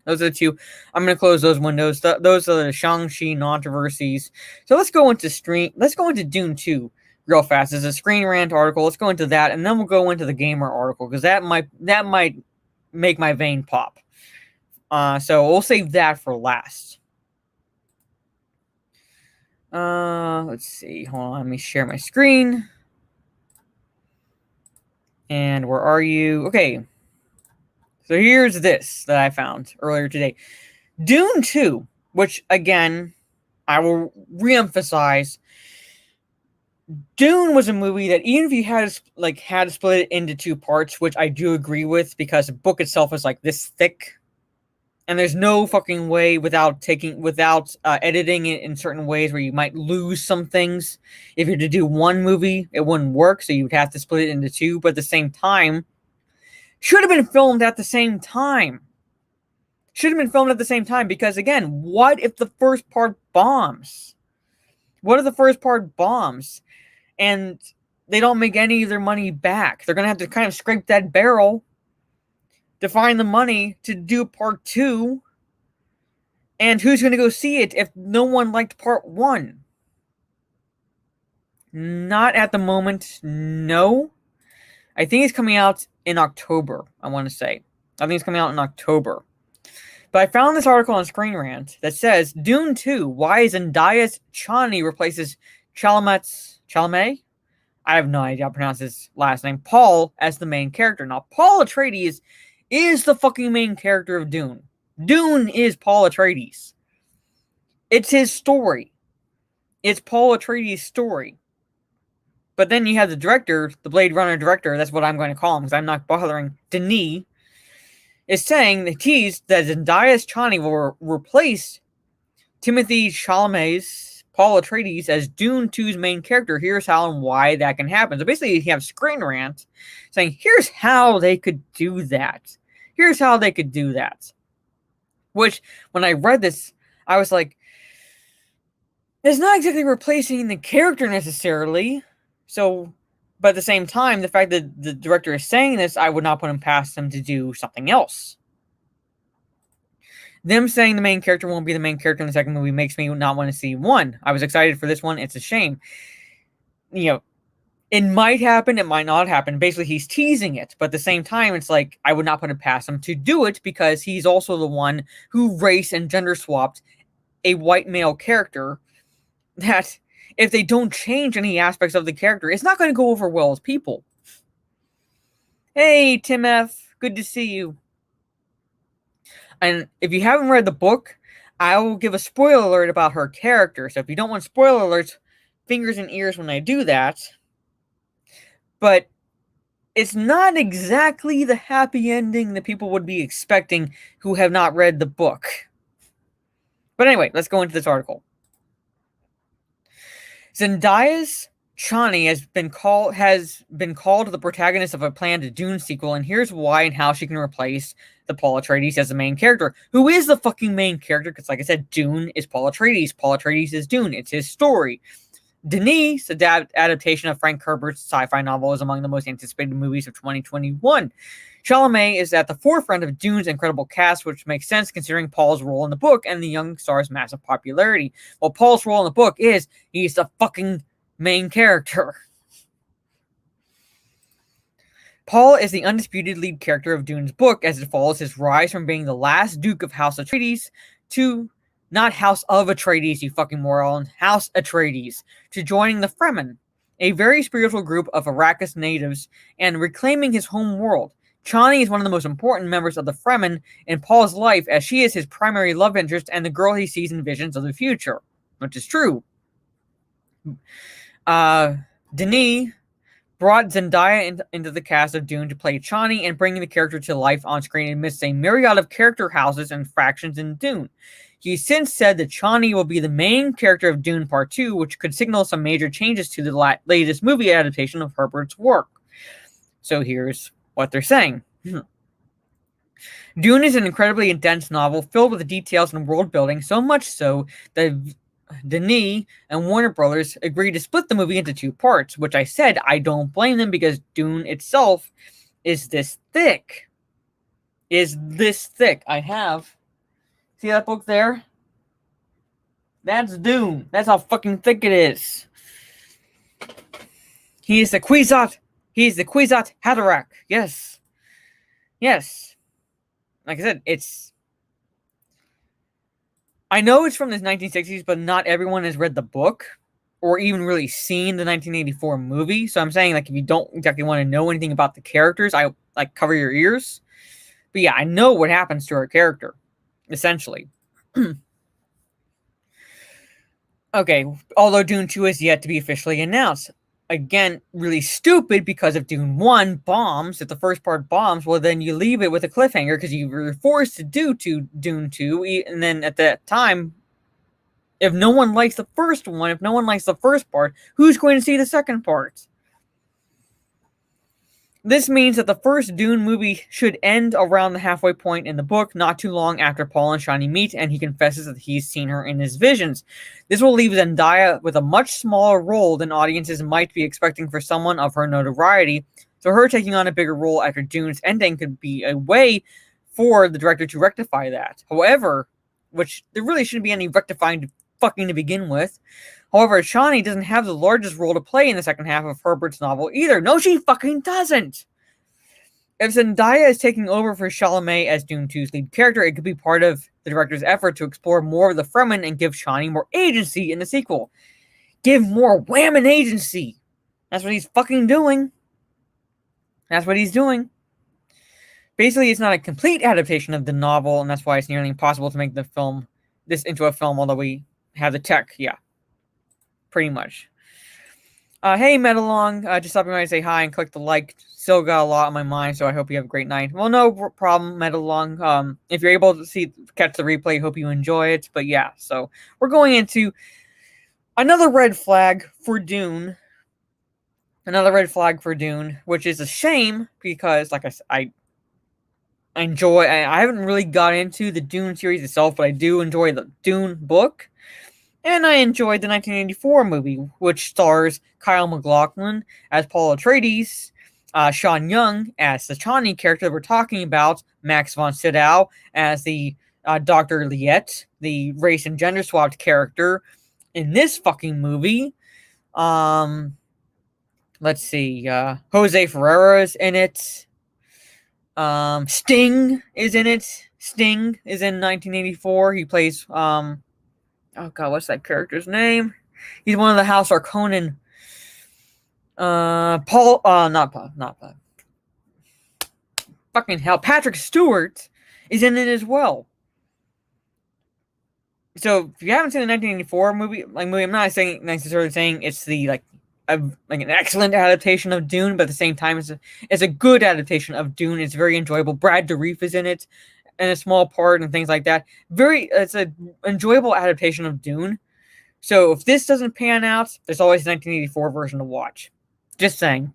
those are the two. I'm going to close those windows. Those are the Shang-Chi Nontroversies. So, let's go into Dune 2 real fast. There's a Screen Rant article. Let's go into that, and then we'll go into the Gamer article, because that might make my vein pop. So, we'll save that for last. Let's see. Hold on. Let me share my screen. And where are you? Okay. So here's this that I found earlier today. Dune 2, which again, I will reemphasize. Dune was a movie that even if you had to split it into two parts, which I do agree with, because the book itself is like this thick. And there's no fucking way without editing it in certain ways where you might lose some things. If you're to do one movie, it wouldn't work, so you would have to split it into two. But at the same time, should have been filmed at the same time. Because again, what if the first part bombs? And they don't make any of their money back? They're gonna have to kind of scrape that barrel to find the money to do part 2. And who's going to go see it if no one liked part 1? Not at the moment, no. I think it's coming out in October, I want to say. I think it's coming out in October. But I found this article on Screen Rant that says, Dune 2, why Zendaya's Chani replaces Chalamet? I have no idea how to pronounce his last name. Paul as the main character. Now, Paul Atreides is the fucking main character of Dune. Dune is Paul Atreides. It's his story. It's Paul Atreides' story. But then you have the director, the Blade Runner director, that's what I'm going to call him because I'm not bothering, Denis, is saying that Zendaya's Chani will replace Timothy Chalamet's Paul Atreides as Dune 2's main character. Here's how and why that can happen. So basically, you have Screen Rant saying, here's how they could do that. Which, when I read this, I was like, it's not exactly replacing the character necessarily. So, but at the same time, the fact that the director is saying this, I would not put him past them to do something else. Them saying the main character won't be the main character in the second movie makes me not want to see one. I was excited for this one. It's a shame. It might happen. It might not happen. Basically, he's teasing it. But at the same time, it's like, I would not put it past him to do it because he's also the one who race and gender swapped a white male character that if they don't change any aspects of the character, it's not going to go over well with people. Hey, Tim F. Good to see you. And if you haven't read the book, I will give a spoiler alert about her character. So if you don't want spoiler alerts, fingers and ears when I do that. But it's not exactly the happy ending that people would be expecting who have not read the book. But anyway, let's go into this article. Zendaya's Chani has been called the protagonist of a planned Dune sequel, and here's why and how she can replace the Paul Atreides as the main character. Who is the fucking main character? Because like I said, Dune is Paul Atreides. Paul Atreides is Dune. It's his story. Denis' adaptation of Frank Herbert's sci-fi novel is among the most anticipated movies of 2021. Chalamet is at the forefront of Dune's incredible cast, which makes sense considering Paul's role in the book and the young star's massive popularity. Well, Paul's role in the book is he's the fucking main character. Paul is the undisputed lead character of Dune's book as it follows his rise from being the last Duke of House Atreides to, not House of Atreides, you fucking moron, House Atreides, to joining the Fremen. a very spiritual group of Arrakis natives and reclaiming his home world. Chani is one of the most important members of the Fremen in Paul's life, as she is his primary love interest and the girl he sees in visions of the future, which is true. Denis brought Zendaya into the cast of Dune to play Chani and bringing the character to life on screen amidst a myriad of character houses and factions in Dune. He since said that Chani will be the main character of Dune Part 2, which could signal some major changes to the latest movie adaptation of Herbert's work. So here's what they're saying. Dune is an incredibly intense novel filled with details and world building, so much so that Denis and Warner Brothers agreed to split the movie into 2 parts, which I said I don't blame them because Dune itself is this thick. I have... See that book there? That's Dune. That's how fucking thick it is. He is the Kwisatz Haderach. Yes. Yes. Like I said, it's... I know it's from the 1960s, but not everyone has read the book or even really seen the 1984 movie. So I'm saying, like, if you don't exactly want to know anything about the characters, I like cover your ears. But yeah, I know what happens to her character, essentially. Okay, although Dune 2 is yet to be officially announced. Again, really stupid because if Dune 1 bombs, if the first part bombs, well, then you leave it with a cliffhanger because you were forced to do Dune 2, and then at that time, if no one likes the first one, if no one likes the first part, who's going to see the second part? This means that the first Dune movie should end around the halfway point in the book, not too long after Paul and Shani meet, and he confesses that he's seen her in his visions. This will leave Zendaya with a much smaller role than audiences might be expecting for someone of her notoriety, so her taking on a bigger role after Dune's ending could be a way for the director to rectify that. However, which there really shouldn't be any rectifying to begin with. However, Shani doesn't have the largest role to play in the second half of Herbert's novel either. No, she fucking doesn't! If Zendaya is taking over for Chalamet as Dune 2's lead character, it could be part of the director's effort to explore more of the Fremen and give Shani more agency in the sequel. Give more whammon agency! That's what he's fucking doing. That's what he's doing. Basically, it's not a complete adaptation of the novel, and that's why it's nearly impossible to make this into a film, although we have the tech, yeah. Pretty much. Hey, Metalong, just stopping by to say hi and click the like. Still got a lot on my mind, so I hope you have a great night. Well, no problem, Metalong. If you're able to catch the replay, hope you enjoy it. But yeah, so we're going into another red flag for Dune. Another red flag for Dune, which is a shame because, like I said, I haven't really got into the Dune series itself, but I do enjoy the Dune book. And I enjoyed the 1984 movie, which stars Kyle MacLachlan as Paul Atreides, Sean Young as the Chani character we're talking about, Max von Sydow as the Dr. Liet, the race and gender swapped character in this fucking movie. Let's see, Jose Ferreira is in it. Sting is in it. Sting is in 1984. He plays, oh god, what's that character's name? He's one of the House Harkonnen. Not Paul. Fucking hell. Patrick Stewart is in it as well. So, if you haven't seen the 1984 movie, I'm not necessarily saying it's the, an excellent adaptation of Dune, but at the same time, it's a good adaptation of Dune. It's very enjoyable. Brad Dourif is in it. And a small part and things like that. It's an enjoyable adaptation of Dune. So if this doesn't pan out, there's always the 1984 version to watch. Just saying.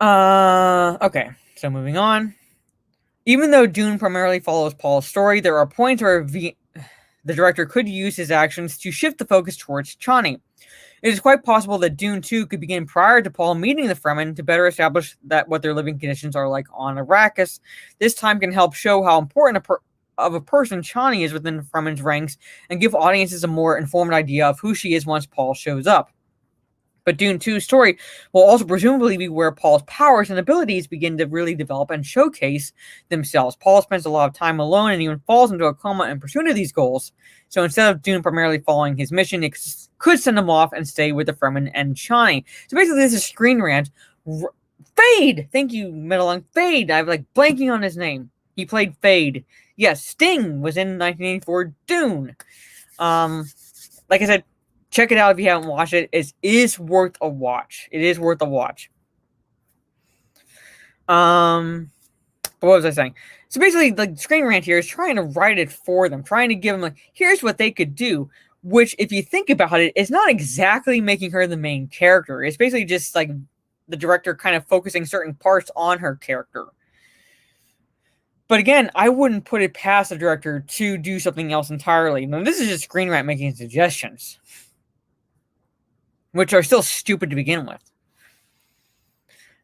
Okay, so moving on. Even though Dune primarily follows Paul's story, there are points where the director could use his actions to shift the focus towards Chani. It is quite possible that Dune 2 could begin prior to Paul meeting the Fremen to better establish what their living conditions are like on Arrakis. This time can help show how important of a person Chani is within the Fremen's ranks and give audiences a more informed idea of who she is once Paul shows up. But Dune 2's story will also presumably be where Paul's powers and abilities begin to really develop and showcase themselves. Paul spends a lot of time alone and even falls into a coma in pursuit of these goals. So instead of Dune primarily following his mission, it could send him off and stay with the Fremen and Chani. So basically, this is Screen Rant. Fade! Thank you, Metalung. Fade! I'm like blanking on his name. He played Fade. Yes, Sting was in 1984 Dune. Like I said, check it out if you haven't watched it. It is worth a watch. It is worth a watch. What was I saying? So basically, like, Screen Rant here is trying to write it for them, trying to give them, like, here's what they could do. Which, if you think about it, is not exactly making her the main character. It's basically just, like, the director kind of focusing certain parts on her character. But again, I wouldn't put it past the director to do something else entirely. Now, this is just Screen Rant making suggestions, which are still stupid to begin with.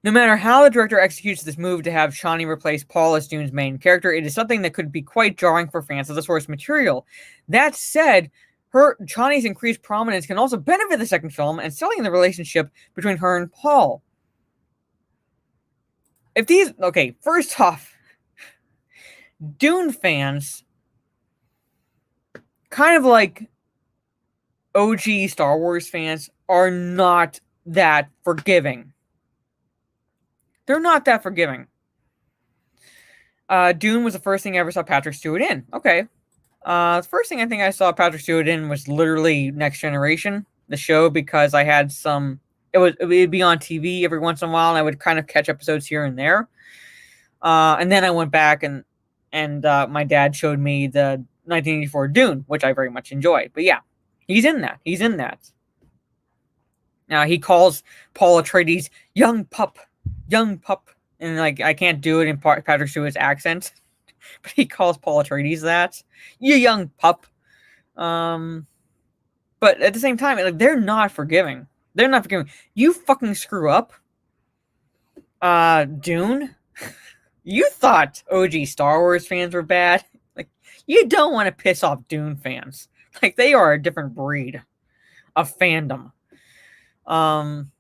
No matter how the director executes this move to have Chani replace Paul as Dune's main character, it is something that could be quite jarring for fans of the source material. That said, Chani's increased prominence can also benefit the second film and selling the relationship between her and Paul. First off, Dune fans, kind of like OG Star Wars fans, are not that forgiving. They're not that forgiving. Dune was the first thing I ever saw Patrick Stewart in. Okay. The first thing I think I saw Patrick Stewart in was literally Next Generation, the show, because I had it would be on TV every once in a while, and I would kind of catch episodes here and there. And then I went back and my dad showed me the 1984 Dune, which I very much enjoyed. But yeah, he's in that. Now he calls Paul Atreides young pup, and like I can't do it in Patrick Stewart's accent, but he calls Paul Atreides that, you young pup. But at the same time, like, they're not forgiving. You fucking screw up, Dune. You thought OG Star Wars fans were bad. Like, you don't want to piss off Dune fans. Like, they are a different breed of fandom. Alright.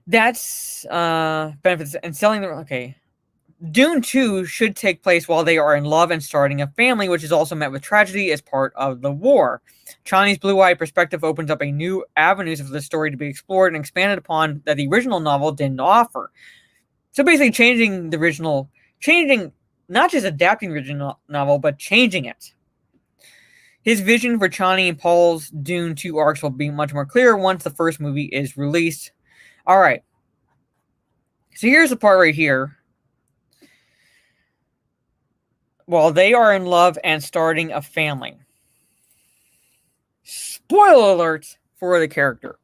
That's benefits and selling the okay. Dune 2 should take place while they are in love and starting a family, which is also met with tragedy as part of the war. Chani's blue-eyed perspective opens up a new avenues for the story to be explored and expanded upon that the original novel didn't offer. So basically not just adapting the original novel, but changing it. His vision for Chani and Paul's Dune 2 arcs will be much more clear once the first movie is released. Alright. So here's the part right here. While they are in love and starting a family. Spoiler alert for the character.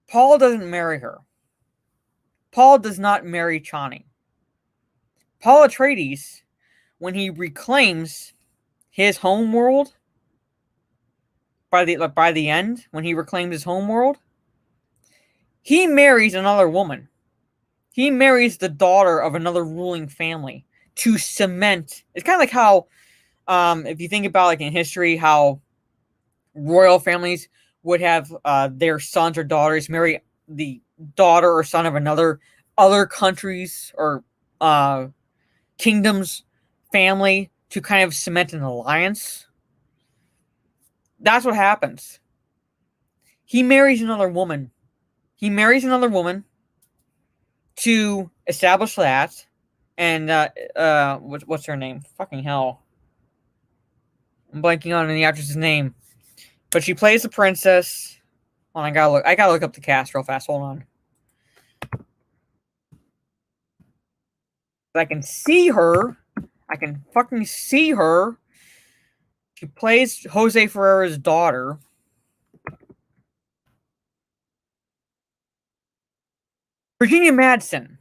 Paul doesn't marry her. Paul does not marry Chani. Paul Atreides, when he reclaims his homeworld, by the end, when he reclaims his homeworld, he marries another woman. He marries the daughter of another ruling family to cement. It's kind of like how, if you think about, like, in history, how royal families would have their sons or daughters marry the daughter or son of other countries or kingdoms family to kind of cement an alliance. That's what happens. He marries another woman. To establish that, and what's her name? Fucking hell, I'm blanking on the actress's name, but she plays the princess. Hold on, I gotta look up the cast real fast. Hold on. I can see her. I can fucking see her. She plays Jose Ferrera's daughter. Virginia Madsen.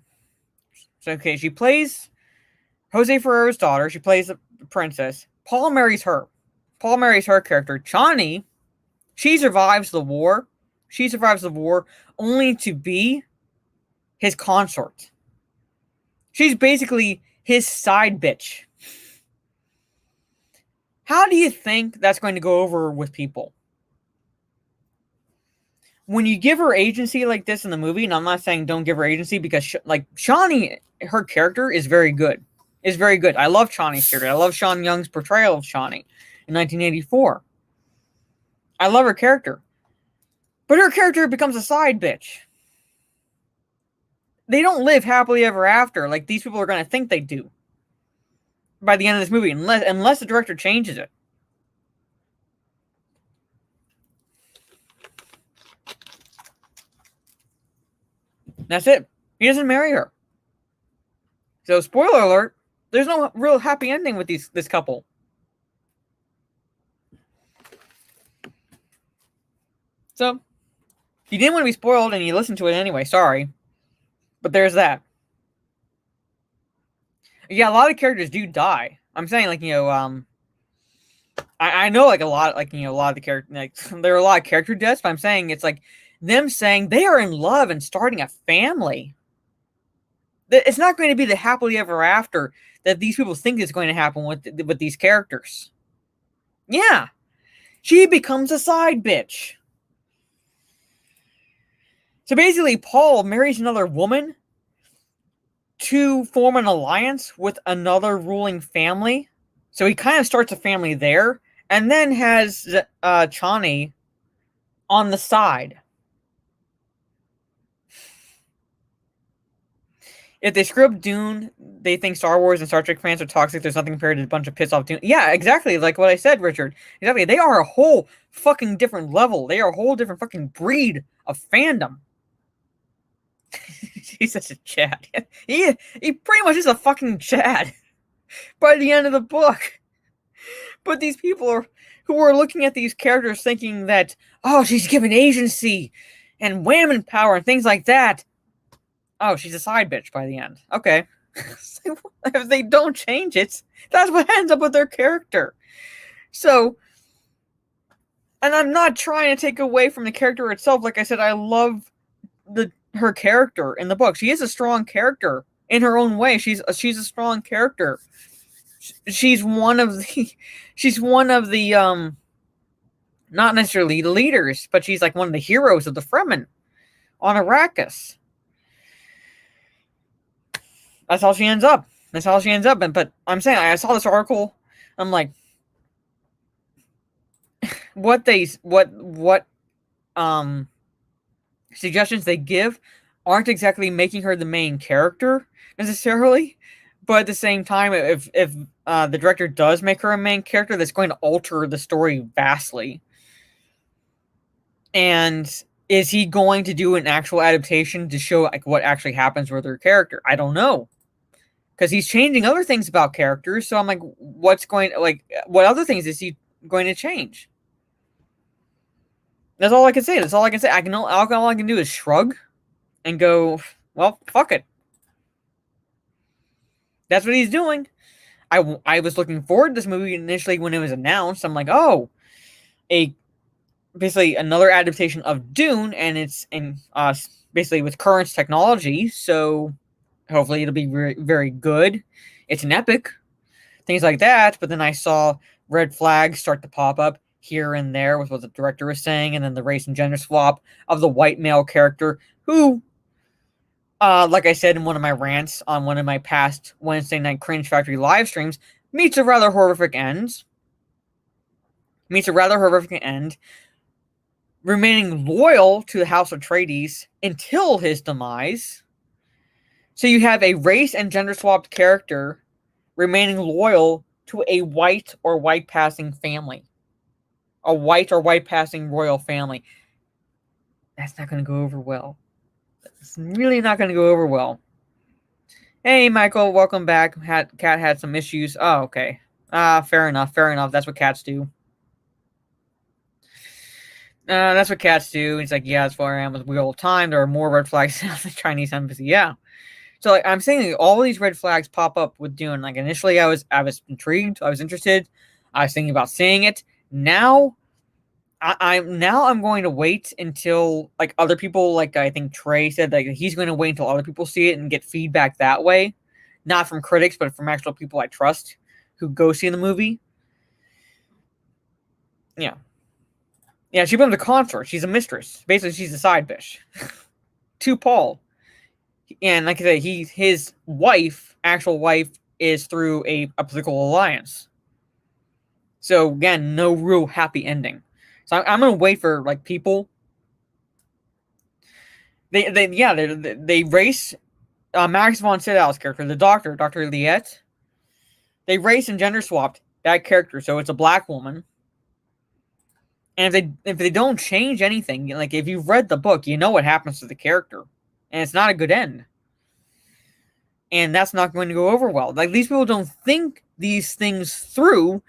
So, okay, she plays Jose Ferrera's daughter. She plays the princess. Paul marries her. Paul marries her character. Chani, she survives the war. Only to be his consort. She's basically his side bitch. How do you think that's going to go over with people? When you give her agency like this in the movie, and I'm not saying don't give her agency, because like Shawnee, her character is very good. Is very good. I love Shawnee's character. I love Sean Young's portrayal of Shawnee in 1984. I love her character. But her character becomes a side bitch. They don't live happily ever after like these people are going to think they do by the end of this movie, unless the director changes it. That's it. He doesn't marry her. So, spoiler alert, there's no real happy ending with this couple. So, if you didn't want to be spoiled and you listened to it anyway, sorry. But there's that. Yeah, a lot of characters do die. I'm saying, like, I know, like, a lot of the characters, like, there are a lot of character deaths, but I'm saying it's like them saying they are in love and starting a family. It's not going to be the happily ever after that these people think is going to happen with these characters. Yeah. She becomes a side bitch. So basically, Paul marries another woman to form an alliance with another ruling family. So he kind of starts a family there, and then has Chani on the side. If they screw up Dune, they think Star Wars and Star Trek fans are toxic. There's nothing compared to a bunch of piss off Dune. Yeah, exactly. Like what I said, Richard. Exactly. They are a whole fucking different level. They are a whole different fucking breed of fandom. He's such a Chad. He pretty much is a fucking Chad by the end of the book. But these people who are looking at these characters thinking that, oh, she's given agency and women power and things like that. Oh, she's a side bitch by the end. Okay. If they don't change it, that's what ends up with their character. So, and I'm not trying to take away from the character itself. Like I said, I love her character in the book. She is a strong character in her own way. She's a strong character. She's one of the not necessarily leaders, but she's like one of the heroes of the Fremen on Arrakis. That's how she ends up. But I'm saying, I saw this article. I'm like, what suggestions they give aren't exactly making her the main character necessarily. But at the same time, if the director does make her a main character, that's going to alter the story vastly. And is he going to do an actual adaptation to show like what actually happens with her character? I don't know. Because he's changing other things about characters, so I'm like, what other things is he going to change? That's all I can say. All I can do is shrug and go, well, fuck it. That's what he's doing. I was looking forward to this movie initially when it was announced. I'm like, oh, basically another adaptation of Dune, and it's basically with current technology, so hopefully it'll be very, very good. It's an epic. Things like that. But then I saw red flags start to pop up here and there with what the director was saying, and then the race and gender swap of the white male character who, like I said in one of my rants on one of my past Wednesday night Cringe Factory live streams, meets a rather horrific end. Remaining loyal to the House Atreides until his demise. So you have a race and gender swapped character remaining loyal to a white or white passing family. A white or white passing royal family. That's not going to go over well. It's really not going to go over well. Hey, Michael, welcome back. Cat had some issues. Oh, okay. Fair enough. That's what cats do. That's what cats do. He's like, yeah, that's where I am with Wheel of Time. There are more red flags at the Chinese embassy. Yeah. So like, I'm saying like, all these red flags pop up with Dune. Like initially I was intrigued. I was interested. I was thinking about seeing it. Now I'm going to wait until like other people, like I think Trey said, like he's going to wait until other people see it and get feedback that way. Not from critics, but from actual people I trust who go see the movie. Yeah. Yeah, she becomes a consort. She's a mistress. Basically, she's a side bitch to Paul. And like I said, his wife, actual wife, is through a political alliance. So again, no real happy ending. So I'm gonna wait for like people. They race Max von Sydow's character, the Doctor, Dr. Liette. They race and gender swapped that character, so it's a black woman. And if they don't change anything, like if you've read the book, you know what happens to the character, and it's not a good end. And that's not going to go over well. Like these people don't think these things through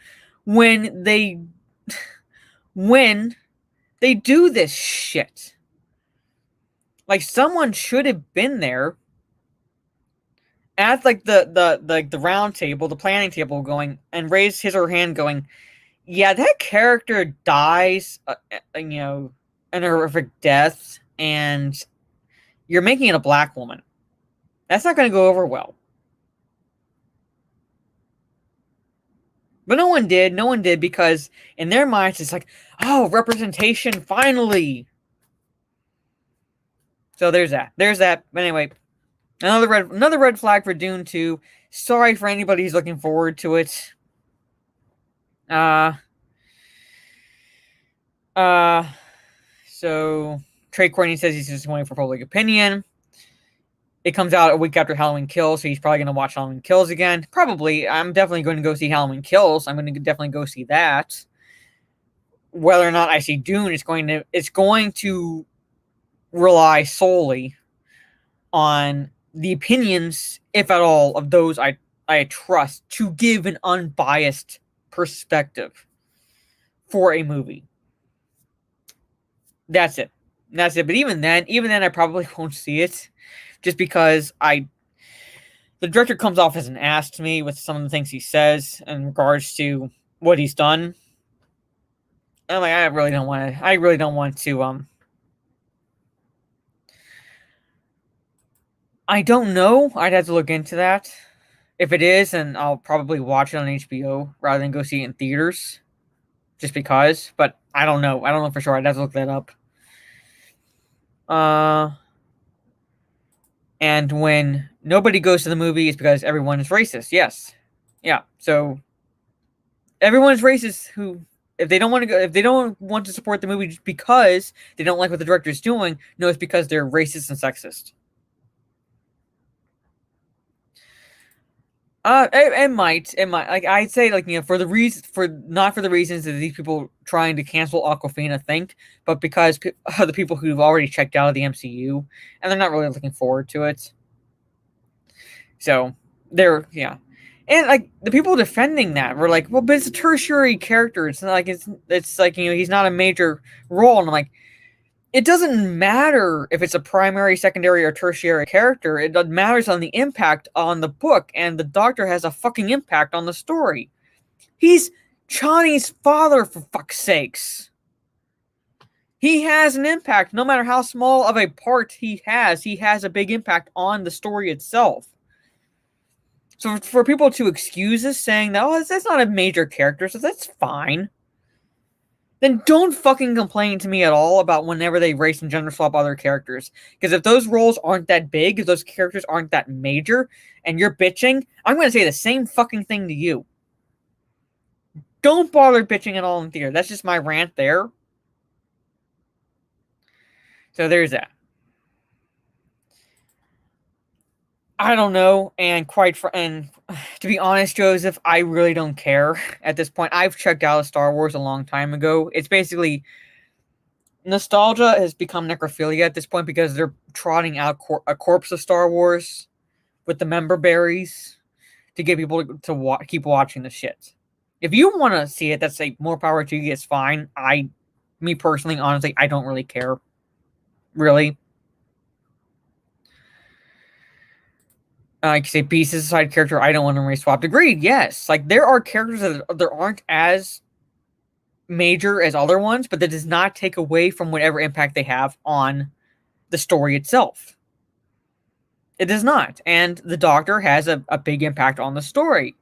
when they do this shit. Like someone should have been there at like the round table, the planning table, going and raised his or her hand, going, "Yeah, that character dies, an horrific death, and you're making it a black woman. That's not going to go over well." But no one did. No one did because in their minds it's like, "Oh, representation, finally." So there's that. There's that. But anyway, another red flag for Dune 2. Sorry for anybody who's looking forward to it. So Trey Courtney says he's just waiting for public opinion. It comes out a week after Halloween Kills, so he's probably going to watch Halloween Kills again. Probably. I'm definitely going to go see Halloween Kills. I'm going to definitely go see that. Whether or not I see Dune, it's going to rely solely on the opinions, if at all, of those I trust to give an unbiased perspective for a movie. That's it. But even then, I probably won't see it, just because the director comes off as an ass to me with some of the things he says in regards to what he's done. I'm like, I really don't want to. I don't know. I'd have to look into that. If it is, then I'll probably watch it on HBO rather than go see it in theaters, just because. But I don't know. I don't know for sure. I'd have to look that up. And when nobody goes to the movie, it's because everyone is racist. Yes. Yeah. So everyone's racist if they don't want to support the movie just because they don't like what the director's doing, no, it's because they're racist and sexist. It might. Like I'd say, like, not for the reasons that these people trying to cancel Aquafina think, but because the people who've already checked out of the MCU and they're not really looking forward to it. So and like the people defending that were like, well, but it's a tertiary character. It's not like it's like he's not a major role, and I'm like, it doesn't matter if it's a primary, secondary, or tertiary character. It matters on the impact on the book, and the Doctor has a fucking impact on the story. He's Chani's father, for fuck's sakes. He has an impact. No matter how small of a part he has a big impact on the story itself. So for people to excuse this, saying that, oh, that's not a major character, so that's fine, then don't fucking complain to me at all about whenever they race and gender swap other characters. Because if those roles aren't that big, if those characters aren't that major, and you're bitching, I'm going to say the same fucking thing to you. Don't bother bitching at all in theater. That's just my rant there. So there's that. I don't know, and to be honest, Joseph, I really don't care at this point. I've checked out of Star Wars a long time ago. It's basically nostalgia has become necrophilia at this point because they're trotting out a corpse of Star Wars with the member berries to get people to keep watching the shit. If you want to see it, that's like more power to you. It's fine. Me personally, honestly, I don't really care. Really. Like you say, Beast is a side character. I don't want to race swapped. Agreed. Yes. Like there are characters that there aren't as major as other ones, but that does not take away from whatever impact they have on the story itself. It does not. And the Doctor has a big impact on the story.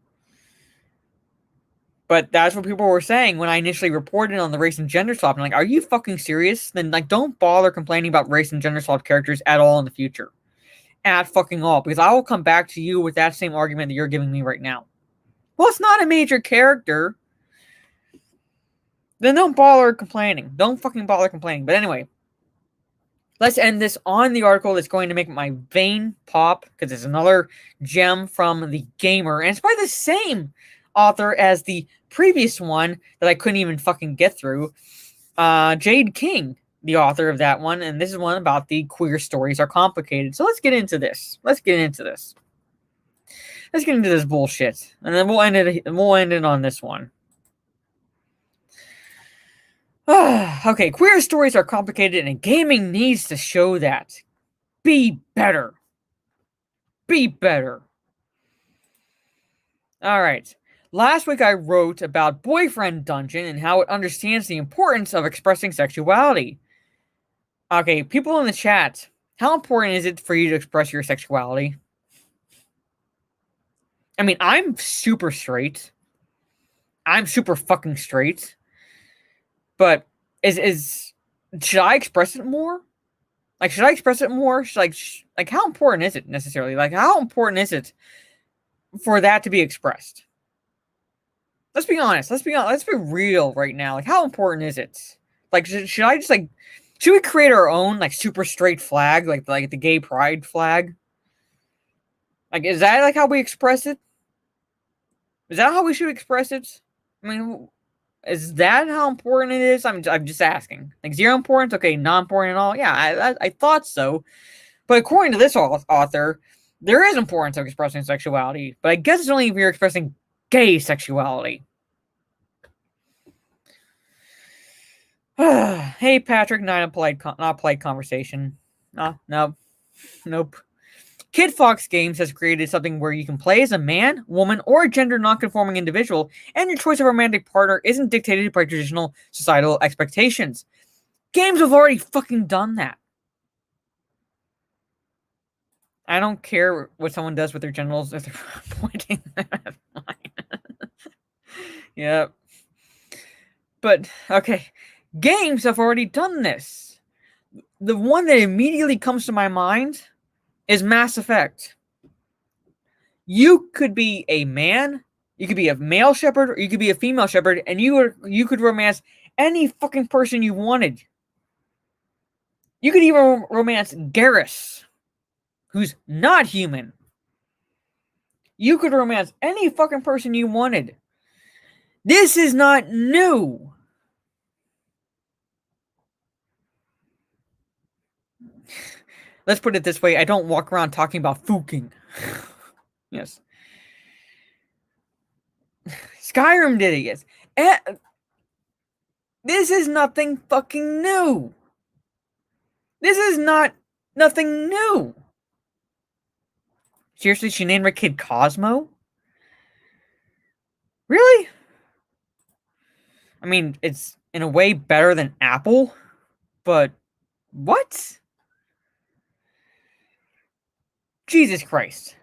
But that's what people were saying when I initially reported on the race and gender swap. I'm like, are you fucking serious? Then like, don't bother complaining about race and gender swap characters at all in the future. At fucking all. Because I will come back to you with that same argument that you're giving me right now. Well, it's not a major character. Then don't bother complaining. Don't fucking bother complaining. But anyway, let's end this on the article that's going to make my vein pop, because it's another gem from the gamer, and it's by the same author as the previous one that I couldn't even fucking get through. Jade King, the author of that one, and this is one about the queer stories are complicated. So let's get into this. Let's get into this bullshit, and then we'll end it on this one. Okay, queer stories are complicated and gaming needs to show that. Be better. Be better. Alright. Last week I wrote about Boyfriend Dungeon and how it understands the importance of expressing sexuality. Okay, people in the chat, how important is it for you to express your sexuality? I mean, I'm super straight. I'm super fucking straight. But should I express it more? Like, should I express it more? Like, how important is it necessarily? Like, how important is it for that to be expressed? Let's be honest. Let's be real right now. Like, how important is it? Like, should I just like, should we create our own like super straight flag, like the gay pride flag? Like, is that like how we express it? Is that how we should express it? I mean, is that how important it is? I'm just asking. Like, zero importance? Okay, not important at all? Yeah, I thought so. But according to this author, there is importance of expressing sexuality. But I guess it's only if you're expressing gay sexuality. Hey, Patrick, not polite conversation. Nope. Kid Fox Games has created something where you can play as a man, woman, or a gender non-conforming individual, and your choice of romantic partner isn't dictated by traditional societal expectations. Games have already fucking done that. I don't care what someone does with their genitals if they're pointing at mine. Yep. But, okay. Games have already done this. The one that immediately comes to my mind is Mass Effect. You could be a man, you could be a male shepherd, or you could be a female shepherd, and you could romance any fucking person you wanted. You could even romance Garrus, who's not human. You could romance any fucking person you wanted. This is not new. Let's put it this way, I don't walk around talking about fucking. Yes. Skyrim did it, yes. This is nothing fucking new. This is nothing new. Seriously, she named her kid Cosmo? Really? I mean, it's in a way better than Apple, but what? Jesus Christ.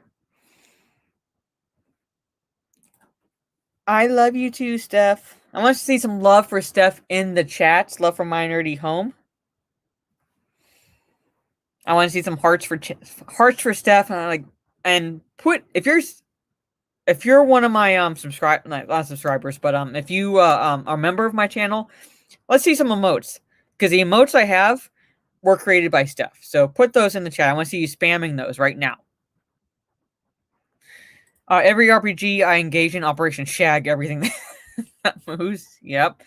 I love you too, Steph. I want to see some love for Steph in the chats. Love from my nerdy home. I want to see some hearts for Steph. And put if you're one of my not subscribers, but if you are a member of my channel, let's see some emotes, because the emotes I have were created by Steph. So put those in the chat. I want to see you spamming those right now. Every RPG I engage in, Operation Shag, everything that moves. Yep.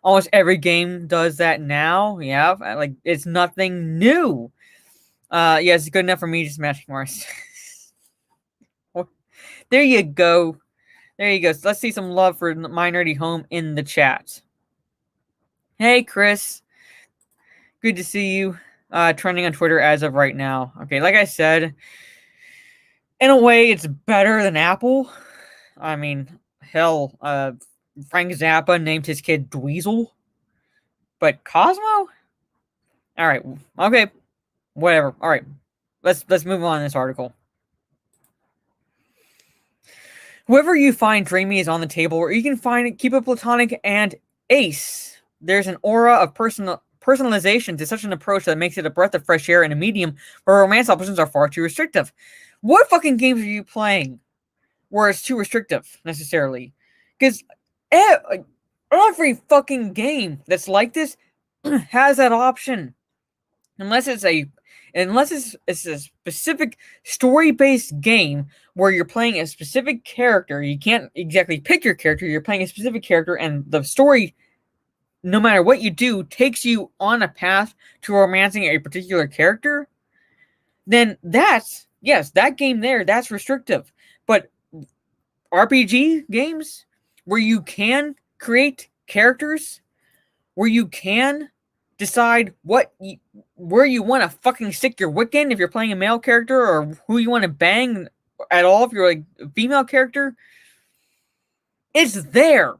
Almost every game does that now. Yeah. Like, it's nothing new. Yeah, it's good enough for me, just matching more. There you go. There you go. So let's see some love for my nerdy home in the chat. Hey, Chris. Good to see you. Trending on Twitter as of right now. Okay, like I said, in a way, it's better than Apple. I mean, hell, Frank Zappa named his kid Dweezil. But Cosmo? Alright, okay. Whatever. Alright. Let's move on to this article. Whoever you find dreamy is on the table, or you can keep it platonic and ace. There's an aura of personalization to such an approach that makes it a breath of fresh air in a medium where romance options are far too restrictive. What fucking games are you playing where it's too restrictive, necessarily? Because every fucking game that's like this has that option. Unless it's a specific story-based game where you're playing a specific character. You can't exactly pick your character. You're playing a specific character, and the story, no matter what you do, takes you on a path to romancing a particular character. Then that game there, that's restrictive. But RPG games where you can create characters, where you can decide where you want to fucking stick your wick in if you're playing a male character, or who you want to bang at all if you're like a female character. It's there.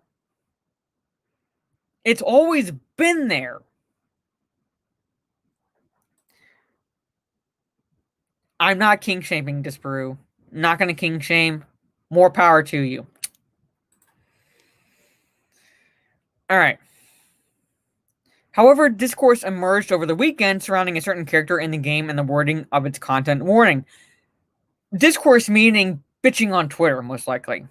It's always been there. I'm not king shaming Disparu. Not gonna king shame. More power to you. Alright. However, discourse emerged over the weekend surrounding a certain character in the game and the wording of its content warning. Discourse meaning bitching on Twitter, most likely.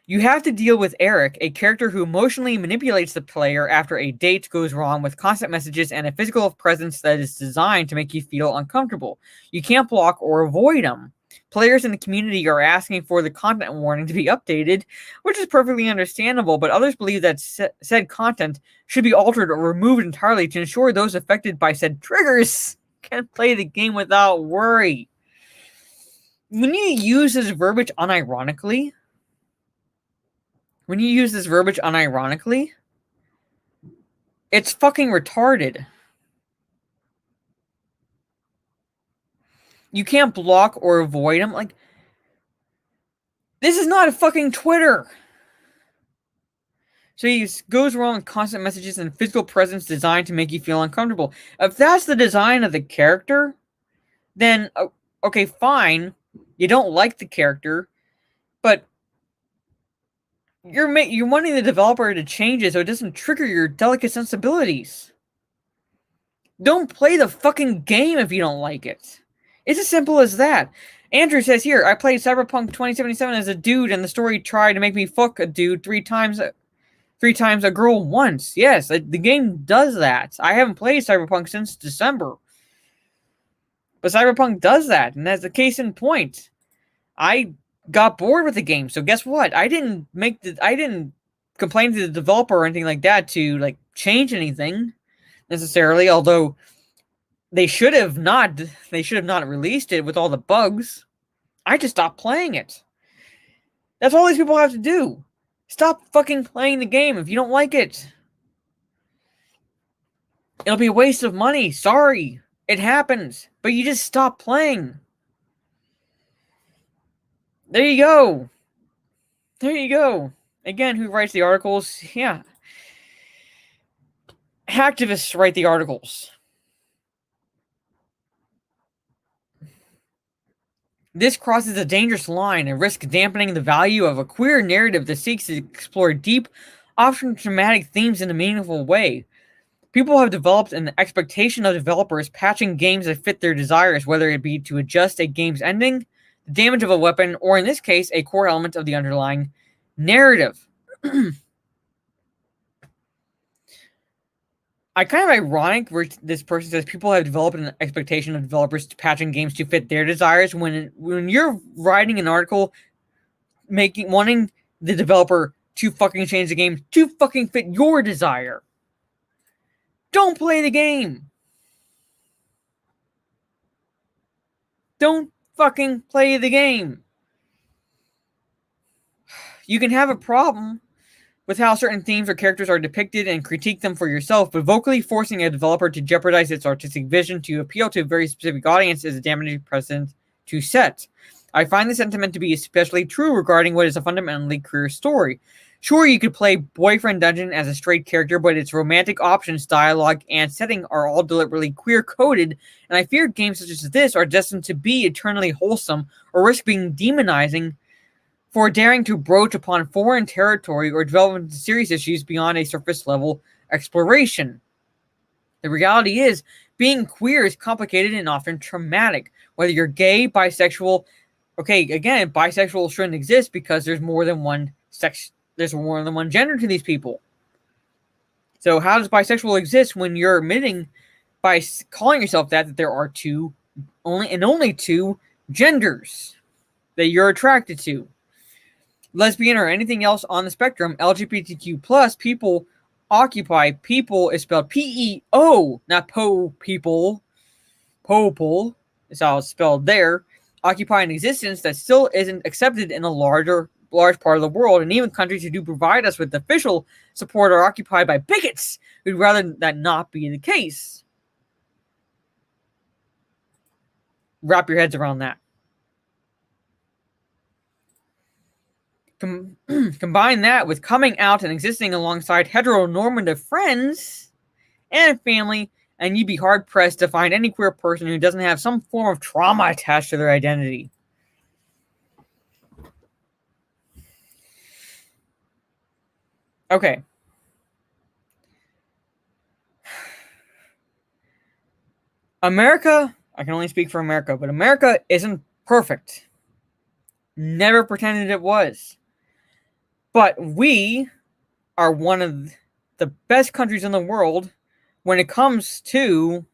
You have to deal with Eric, a character who emotionally manipulates the player after a date goes wrong with constant messages and a physical presence that is designed to make you feel uncomfortable. You can't block or avoid him. Players in the community are asking for the content warning to be updated, which is perfectly understandable, but others believe that said content should be altered or removed entirely to ensure those affected by said triggers can play the game without worry. When you use this verbiage unironically, it's fucking retarded. You can't block or avoid them. Like, this is not a fucking Twitter. So he goes wrong with constant messages and physical presence designed to make you feel uncomfortable. If that's the design of the character, then, okay, fine. You don't like the character, but you're wanting the developer to change it so it doesn't trigger your delicate sensibilities. Don't play the fucking game if you don't like it. It's as simple as that. Andrew says here, I played Cyberpunk 2077 as a dude, and the story tried to make me fuck a dude three times a girl once. Yes, the game does that. I haven't played Cyberpunk since December. But Cyberpunk does that, and that's a case in point. I got bored with the game, so guess what? I didn't complain to the developer or anything like that to like change anything necessarily, although they should have not released it with all the bugs. I just stopped playing it. That's all these people have to do. Stop fucking playing the game if you don't like it. It'll be a waste of money. Sorry. It happens. But you just stop playing. There you go. Again, who writes the articles? Yeah. Hacktivists write the articles. This crosses a dangerous line and risks dampening the value of a queer narrative that seeks to explore deep, often dramatic themes in a meaningful way. People have developed an expectation of developers patching games that fit their desires, whether it be to adjust a game's ending, the damage of a weapon, or in this case, a core element of the underlying narrative. I kind of ironic where this person says people have developed an expectation of developers patching games to fit their desires when you're writing an article wanting the developer to fucking change the game to fucking fit your desire. Don't play the game. Don't fucking play the game. You can have a problem with how certain themes or characters are depicted and critique them for yourself, but vocally forcing a developer to jeopardize its artistic vision to appeal to a very specific audience is a damaging precedent to set. I find the sentiment to be especially true regarding what is a fundamentally queer story. Sure, you could play Boyfriend Dungeon as a straight character, but its romantic options, dialogue, and setting are all deliberately queer-coded, and I fear games such as this are destined to be eternally wholesome or risk being demonizing for daring to broach upon foreign territory or develop into serious issues beyond a surface-level exploration. The reality is, being queer is complicated and often traumatic. Whether you're gay, bisexual, okay, again, bisexual shouldn't exist because there's more than one sex. There's more than one gender to these people. So how does bisexual exist when you're admitting by calling yourself that there are only two genders that you're attracted to? Lesbian or anything else on the spectrum, LGBTQ plus people occupy. People is spelled P-E-O, not people. Popol is how it's spelled there. Occupy an existence that still isn't accepted in a large part of the world, and even countries who do provide us with official support are occupied by bigots who'd rather that not be the case. Wrap your heads around that. Combine that with coming out and existing alongside heteronormative friends and family, and you'd be hard-pressed to find any queer person who doesn't have some form of trauma attached to their identity. Okay. America, I can only speak for America, but America isn't perfect. Never pretended it was. But we are one of the best countries in the world when it comes to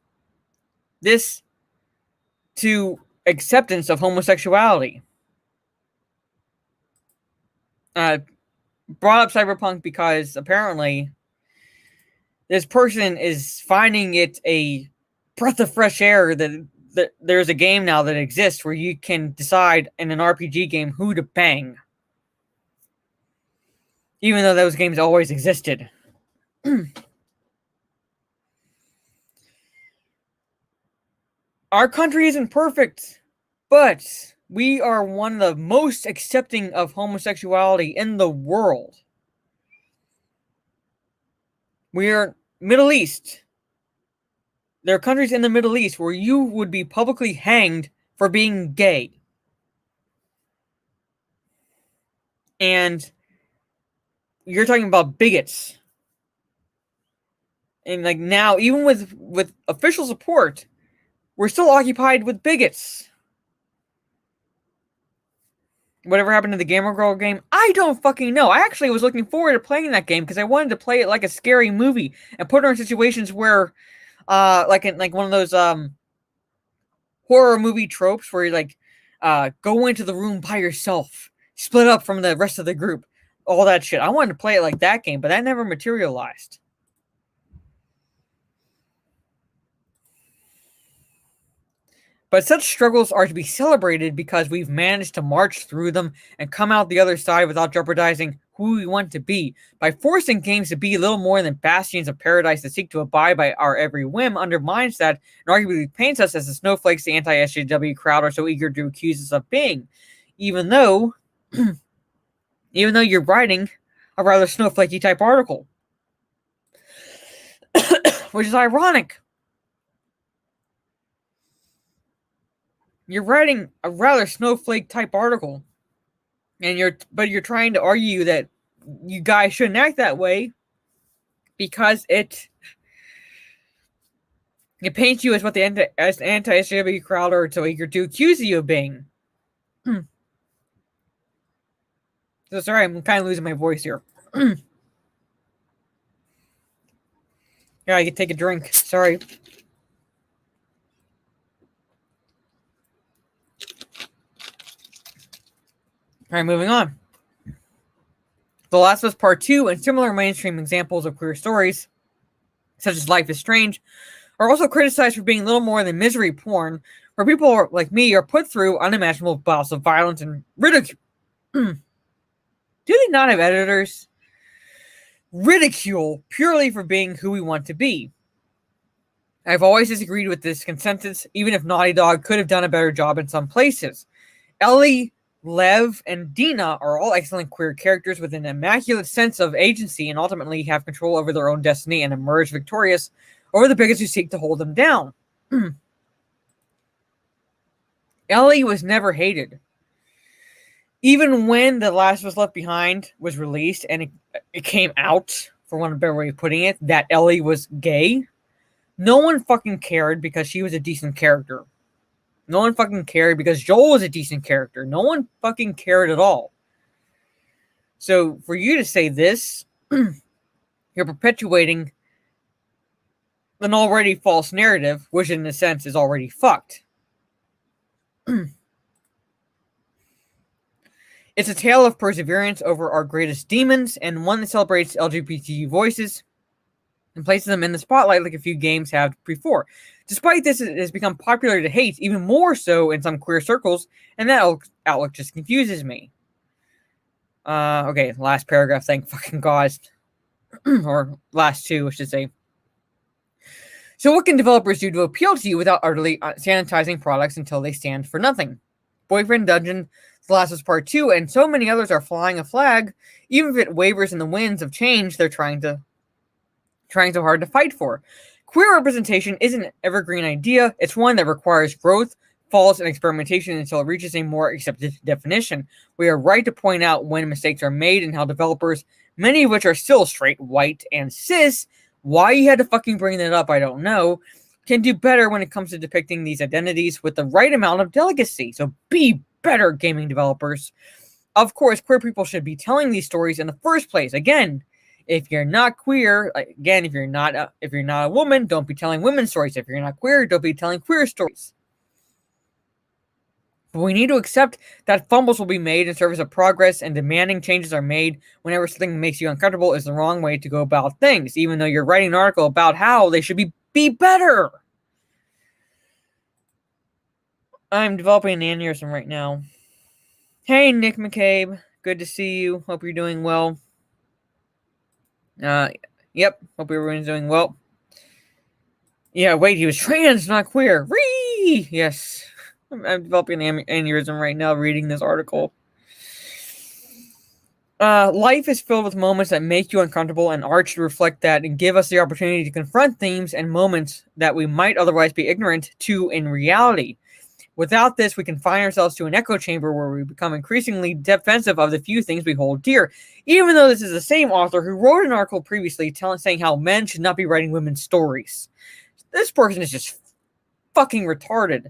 acceptance of homosexuality. Brought up cyberpunk because apparently this person is finding it a breath of fresh air that there's a game now that exists where you can decide in an RPG game who to bang. Even though those games always existed. Our country isn't perfect, but we are one of the most accepting of homosexuality in the world. We are Middle East. There are countries in the Middle East where you would be publicly hanged for being gay. And you're talking about bigots. And like now, even with official support, we're still occupied with bigots. Whatever happened to the Gamer Girl game, I don't fucking know. I actually was looking forward to playing that game because I wanted to play it like a scary movie and put her in situations where, like one of those horror movie tropes where you like go into the room by yourself, split up from the rest of the group, all that shit. I wanted to play it like that game, but that never materialized. But such struggles are to be celebrated because we've managed to march through them and come out the other side without jeopardizing who we want to be. By forcing games to be little more than bastions of paradise that seek to abide by our every whim undermines that and arguably paints us as the snowflakes the anti-SJW crowd are so eager to accuse us of being. Even though you're writing a rather snowflakey type article. Which is ironic. You're writing a rather snowflake type article, and you're trying to argue that you guys shouldn't act that way because it paints you as what the anti-SJW crowd are so eager to accuse you of being. So sorry, I'm kind of losing my voice here. Yeah, I can take a drink. Sorry. Alright, moving on. The Last of Us Part 2 and similar mainstream examples of queer stories, such as Life is Strange, are also criticized for being little more than misery porn, where people like me are put through unimaginable bouts of violence and ridicule. Do they not have editors? Ridicule purely for being who we want to be. I've always disagreed with this consensus, even if Naughty Dog could have done a better job in some places. Ellie Lev and Dina are all excellent queer characters with an immaculate sense of agency and ultimately have control over their own destiny and emerge victorious over the bigots who seek to hold them down. Ellie was never hated. Even when The Last of Us Left Behind was released and it came out, for one of a better way of putting it, that Ellie was gay, no one fucking cared because she was a decent character. No one fucking cared because Joel was a decent character. No one fucking cared at all. So for you to say this, you're perpetuating an already false narrative, which in a sense is already fucked. It's a tale of perseverance over our greatest demons, and one that celebrates LGBT voices and places them in the spotlight like a few games have before. Despite this, it has become popular to hate, even more so in some queer circles, and that outlook just confuses me. Okay, last paragraph, thank fucking God. Or last two, I should say. So what can developers do to appeal to you without utterly sanitizing products until they stand for nothing? Boyfriend Dungeon, The Last of Us Part 2, and so many others are flying a flag, even if it wavers in the winds of change they're trying so hard to fight for. Queer representation isn't an evergreen idea, it's one that requires growth, falls, and experimentation until it reaches a more accepted definition. We are right to point out when mistakes are made and how developers, many of which are still straight, white, and cis, why you had to fucking bring that up, I don't know, can do better when it comes to depicting these identities with the right amount of delicacy. So be better, gaming developers. Of course, queer people should be telling these stories in the first place. Again, if you're not queer, again, if you're not a woman, don't be telling women's stories. If you're not queer, don't be telling queer stories. But we need to accept that fumbles will be made in service of progress, and demanding changes are made whenever something makes you uncomfortable is the wrong way to go about things, even though you're writing an article about how they should be better. I'm developing an aneurysm right now. Hey, Nick McCabe. Good to see you. Hope you're doing well. Yep. Hope everyone's doing well. Yeah, wait, he was trans, not queer. Ree! Yes. I'm developing an aneurysm right now reading this article. Life is filled with moments that make you uncomfortable, and art should reflect that and give us the opportunity to confront themes and moments that we might otherwise be ignorant to in reality. Without this, we confine ourselves to an echo chamber where we become increasingly defensive of the few things we hold dear, even though this is the same author who wrote an article previously saying how men should not be writing women's stories. This person is just fucking retarded.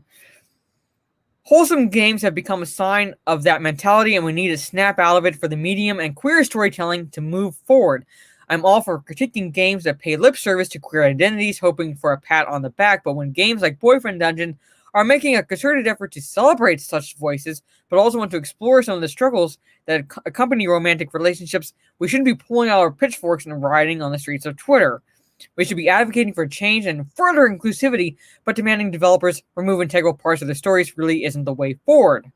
Wholesome games have become a sign of that mentality, and we need to snap out of it for the medium and queer storytelling to move forward. I'm all for critiquing games that pay lip service to queer identities, hoping for a pat on the back, but when games like Boyfriend Dungeon are making a concerted effort to celebrate such voices, but also want to explore some of the struggles that accompany romantic relationships, we shouldn't be pulling out our pitchforks and rioting on the streets of Twitter. We should be advocating for change and further inclusivity, but demanding developers remove integral parts of their stories really isn't the way forward.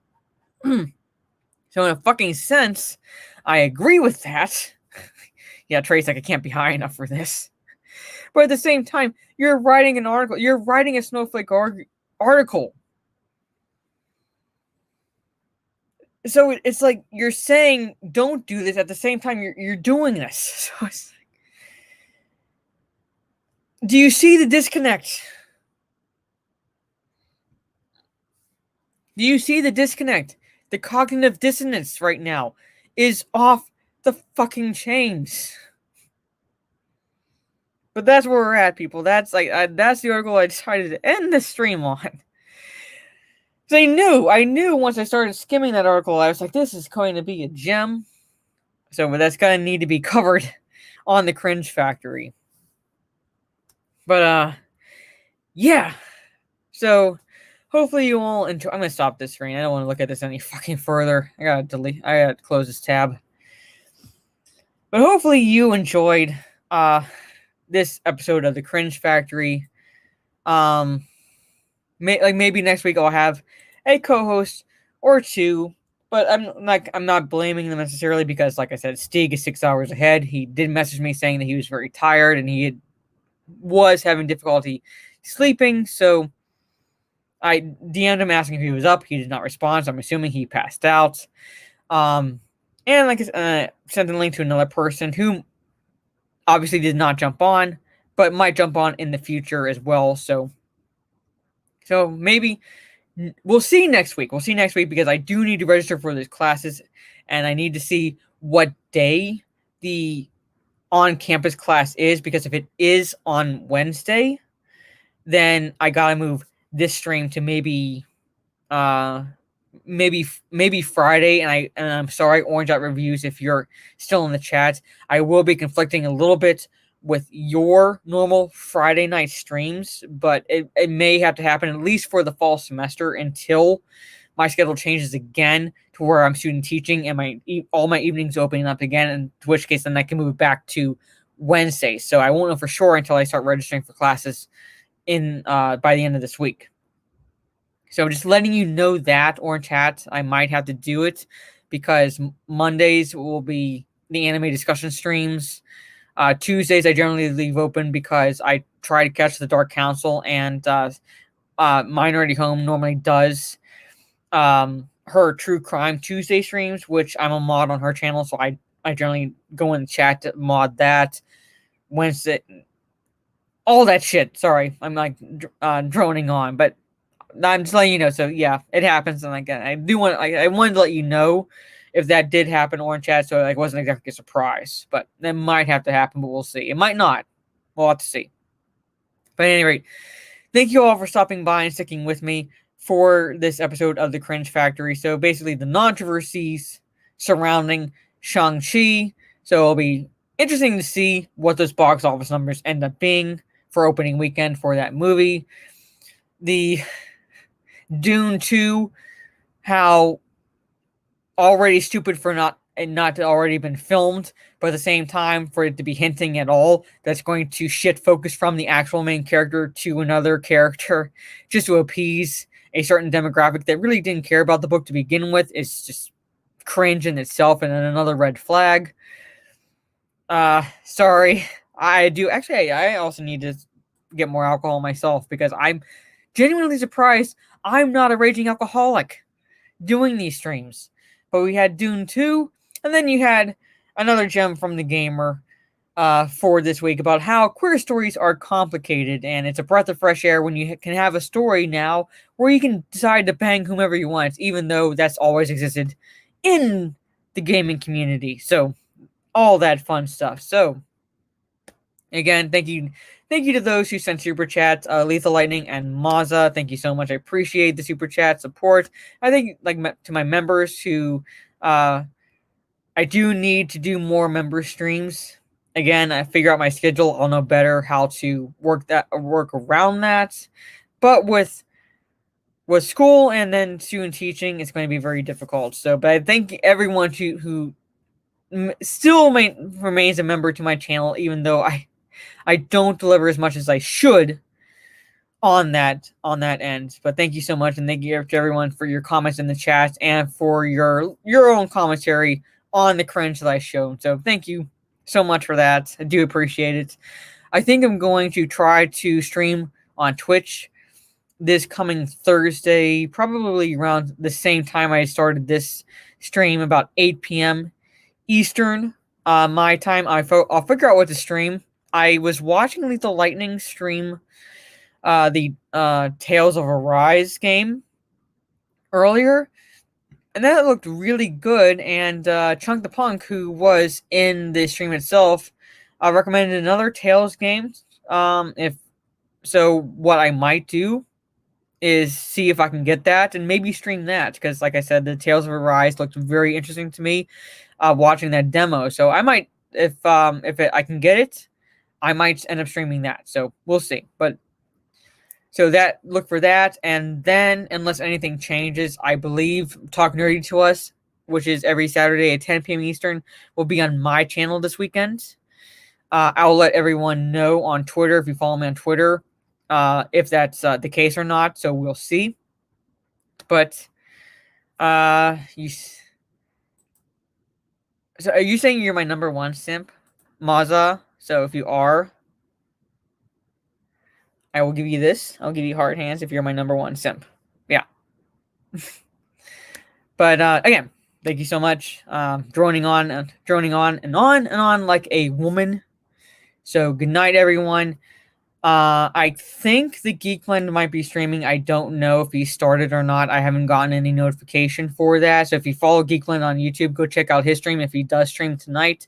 So in a fucking sense, I agree with that. Yeah, Trey's like, I can't be high enough for this. But at the same time, you're writing an article. You're writing a snowflake article. So it's like you're saying don't do this. At the same time, you're doing this. So it's like, do you see the disconnect? Do you see the disconnect? The cognitive dissonance right now is off the fucking chains. But that's where we're at, people. That's that's the article I decided to end the stream on. So I knew once I started skimming that article, I was like, this is going to be a gem. So but that's going to need to be covered on the Cringe Factory. But yeah. So hopefully you all enjoy. I'm gonna stop this screen. I don't want to look at this any fucking further. I gotta close this tab. But hopefully you enjoyed this episode of the Cringe Factory. Maybe next week I'll have a co-host or two, but I'm not blaming them necessarily because, like I said, Stig is 6 hours ahead. He did message me saying that he was very tired and was having difficulty sleeping. So I DM'd him asking if he was up. He did not respond, so I'm assuming he passed out. And like I sent a link to another person who obviously did not jump on, but might jump on in the future as well. So maybe we'll see next week. We'll see next week because I do need to register for those classes, and I need to see what day the on-campus class is, because if it is on Wednesday, then I gotta move this stream to maybe Friday. And I'm sorry, Orange Out Reviews, if you're still in the chat, I will be conflicting a little bit with your normal Friday night streams, but it may have to happen at least for the fall semester until my schedule changes again to where I'm student teaching and all my evenings opening up again, in which case then I can move back to Wednesday. So I won't know for sure until I start registering for classes in by the end of this week. So just letting you know that, Orange Hat, I might have to do it because Mondays will be the anime discussion streams. Tuesdays I generally leave open because I try to catch the Dark Council, and Minority Home normally does her True Crime Tuesday streams, which I'm a mod on her channel, so I generally go in the chat to mod that. Wednesday, all that shit. Sorry, I'm like droning on, but I'm just letting you know. So yeah, it happens, and I wanted to let you know if that did happen, Orange Chat, so it wasn't exactly a surprise. But that might have to happen, but we'll see. It might not. We'll have to see. But at any rate, thank you all for stopping by and sticking with me for this episode of the Cringe Factory. So basically, the controversies surrounding Shang-Chi. So it'll be interesting to see what those box office numbers end up being for opening weekend for that movie. The Dune 2, how already stupid for not already been filmed, but at the same time for it to be hinting at all that's going to shit focus from the actual main character to another character just to appease a certain demographic that really didn't care about the book to begin with is just cringe in itself, and then another red flag. Sorry. I also need to get more alcohol myself because I'm genuinely surprised I'm not a raging alcoholic doing these streams. But we had Dune 2, and then you had another gem from the gamer for this week about how queer stories are complicated, and it's a breath of fresh air when you can have a story now where you can decide to bang whomever you want, even though that's always existed in the gaming community. So all that fun stuff. So again, thank you to those who sent super chats, Lethal Lightning and Maza. Thank you so much. I appreciate the super chat support. I think to my members who I do need to do more member streams. Again, I figure out my schedule. I'll know better how to work around that. But with school and then student teaching, it's going to be very difficult. So, but I thank everyone who still remains a member to my channel, even though I don't deliver as much as I should on that end. But thank you so much, and thank you to everyone for your comments in the chat and for your own commentary on the cringe that I showed. So thank you so much for that. I do appreciate it. I think I'm going to try to stream on Twitch this coming Thursday, probably around the same time I started this stream, about 8 p.m. Eastern my time. I'll figure out what to stream. I was watching Lethal Lightning stream the Tales of Arise game earlier, and that looked really good. And Chunk the Punk, who was in the stream itself, recommended another Tales game. What I might do is see if I can get that and maybe stream that, because like I said, the Tales of Arise looked very interesting to me watching that demo. So I might, if I can get it, I might end up streaming that. So we'll see. But so look for that. And then, unless anything changes, I believe Talk Nerdy to Us, which is every Saturday at 10 p.m. Eastern, will be on my channel this weekend. I'll let everyone know on Twitter, if you follow me on Twitter, if that's the case or not. So we'll see. But so are you saying you're my number one simp, Maza? So if you are, I will give you this. I'll give you hard hands if you're my number one simp. But again, thank you so much. Droning on and on like a woman. So good night, everyone. I think the Geekland might be streaming. I don't know if he started or not. I haven't gotten any notification for that. So if you follow Geekland on YouTube, go check out his stream if he does stream tonight.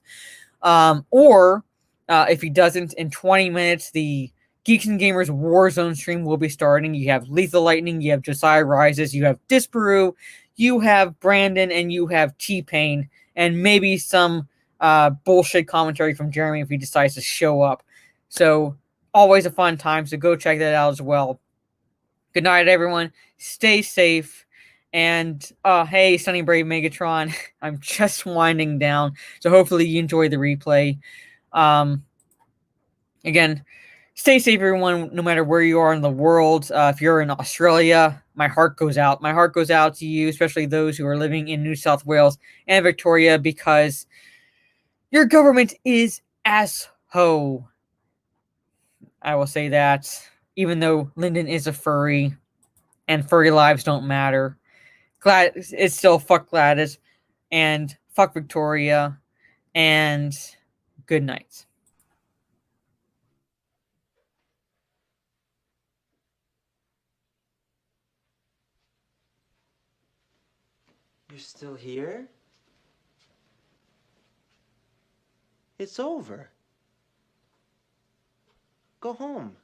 Or if he doesn't, in 20 minutes, the Geeks and Gamers Warzone stream will be starting. You have Lethal Lightning, you have Josiah Rises, you have Disparu, you have Brandon, and you have T-Pain, and maybe some bullshit commentary from Jeremy if he decides to show up. So, always a fun time, so go check that out as well. Good night, everyone. Stay safe. And, hey, Sunny Brave Megatron, I'm just winding down, so hopefully you enjoy the replay. Again, stay safe, everyone, no matter where you are in the world. If you're in Australia, my heart goes out. My heart goes out to you, especially those who are living in New South Wales and Victoria, because your government is asshole. I will say that, even though Lyndon is a furry and furry lives don't matter. It's still fuck Gladys and fuck Victoria, and good night. You're still here? It's over. Go home.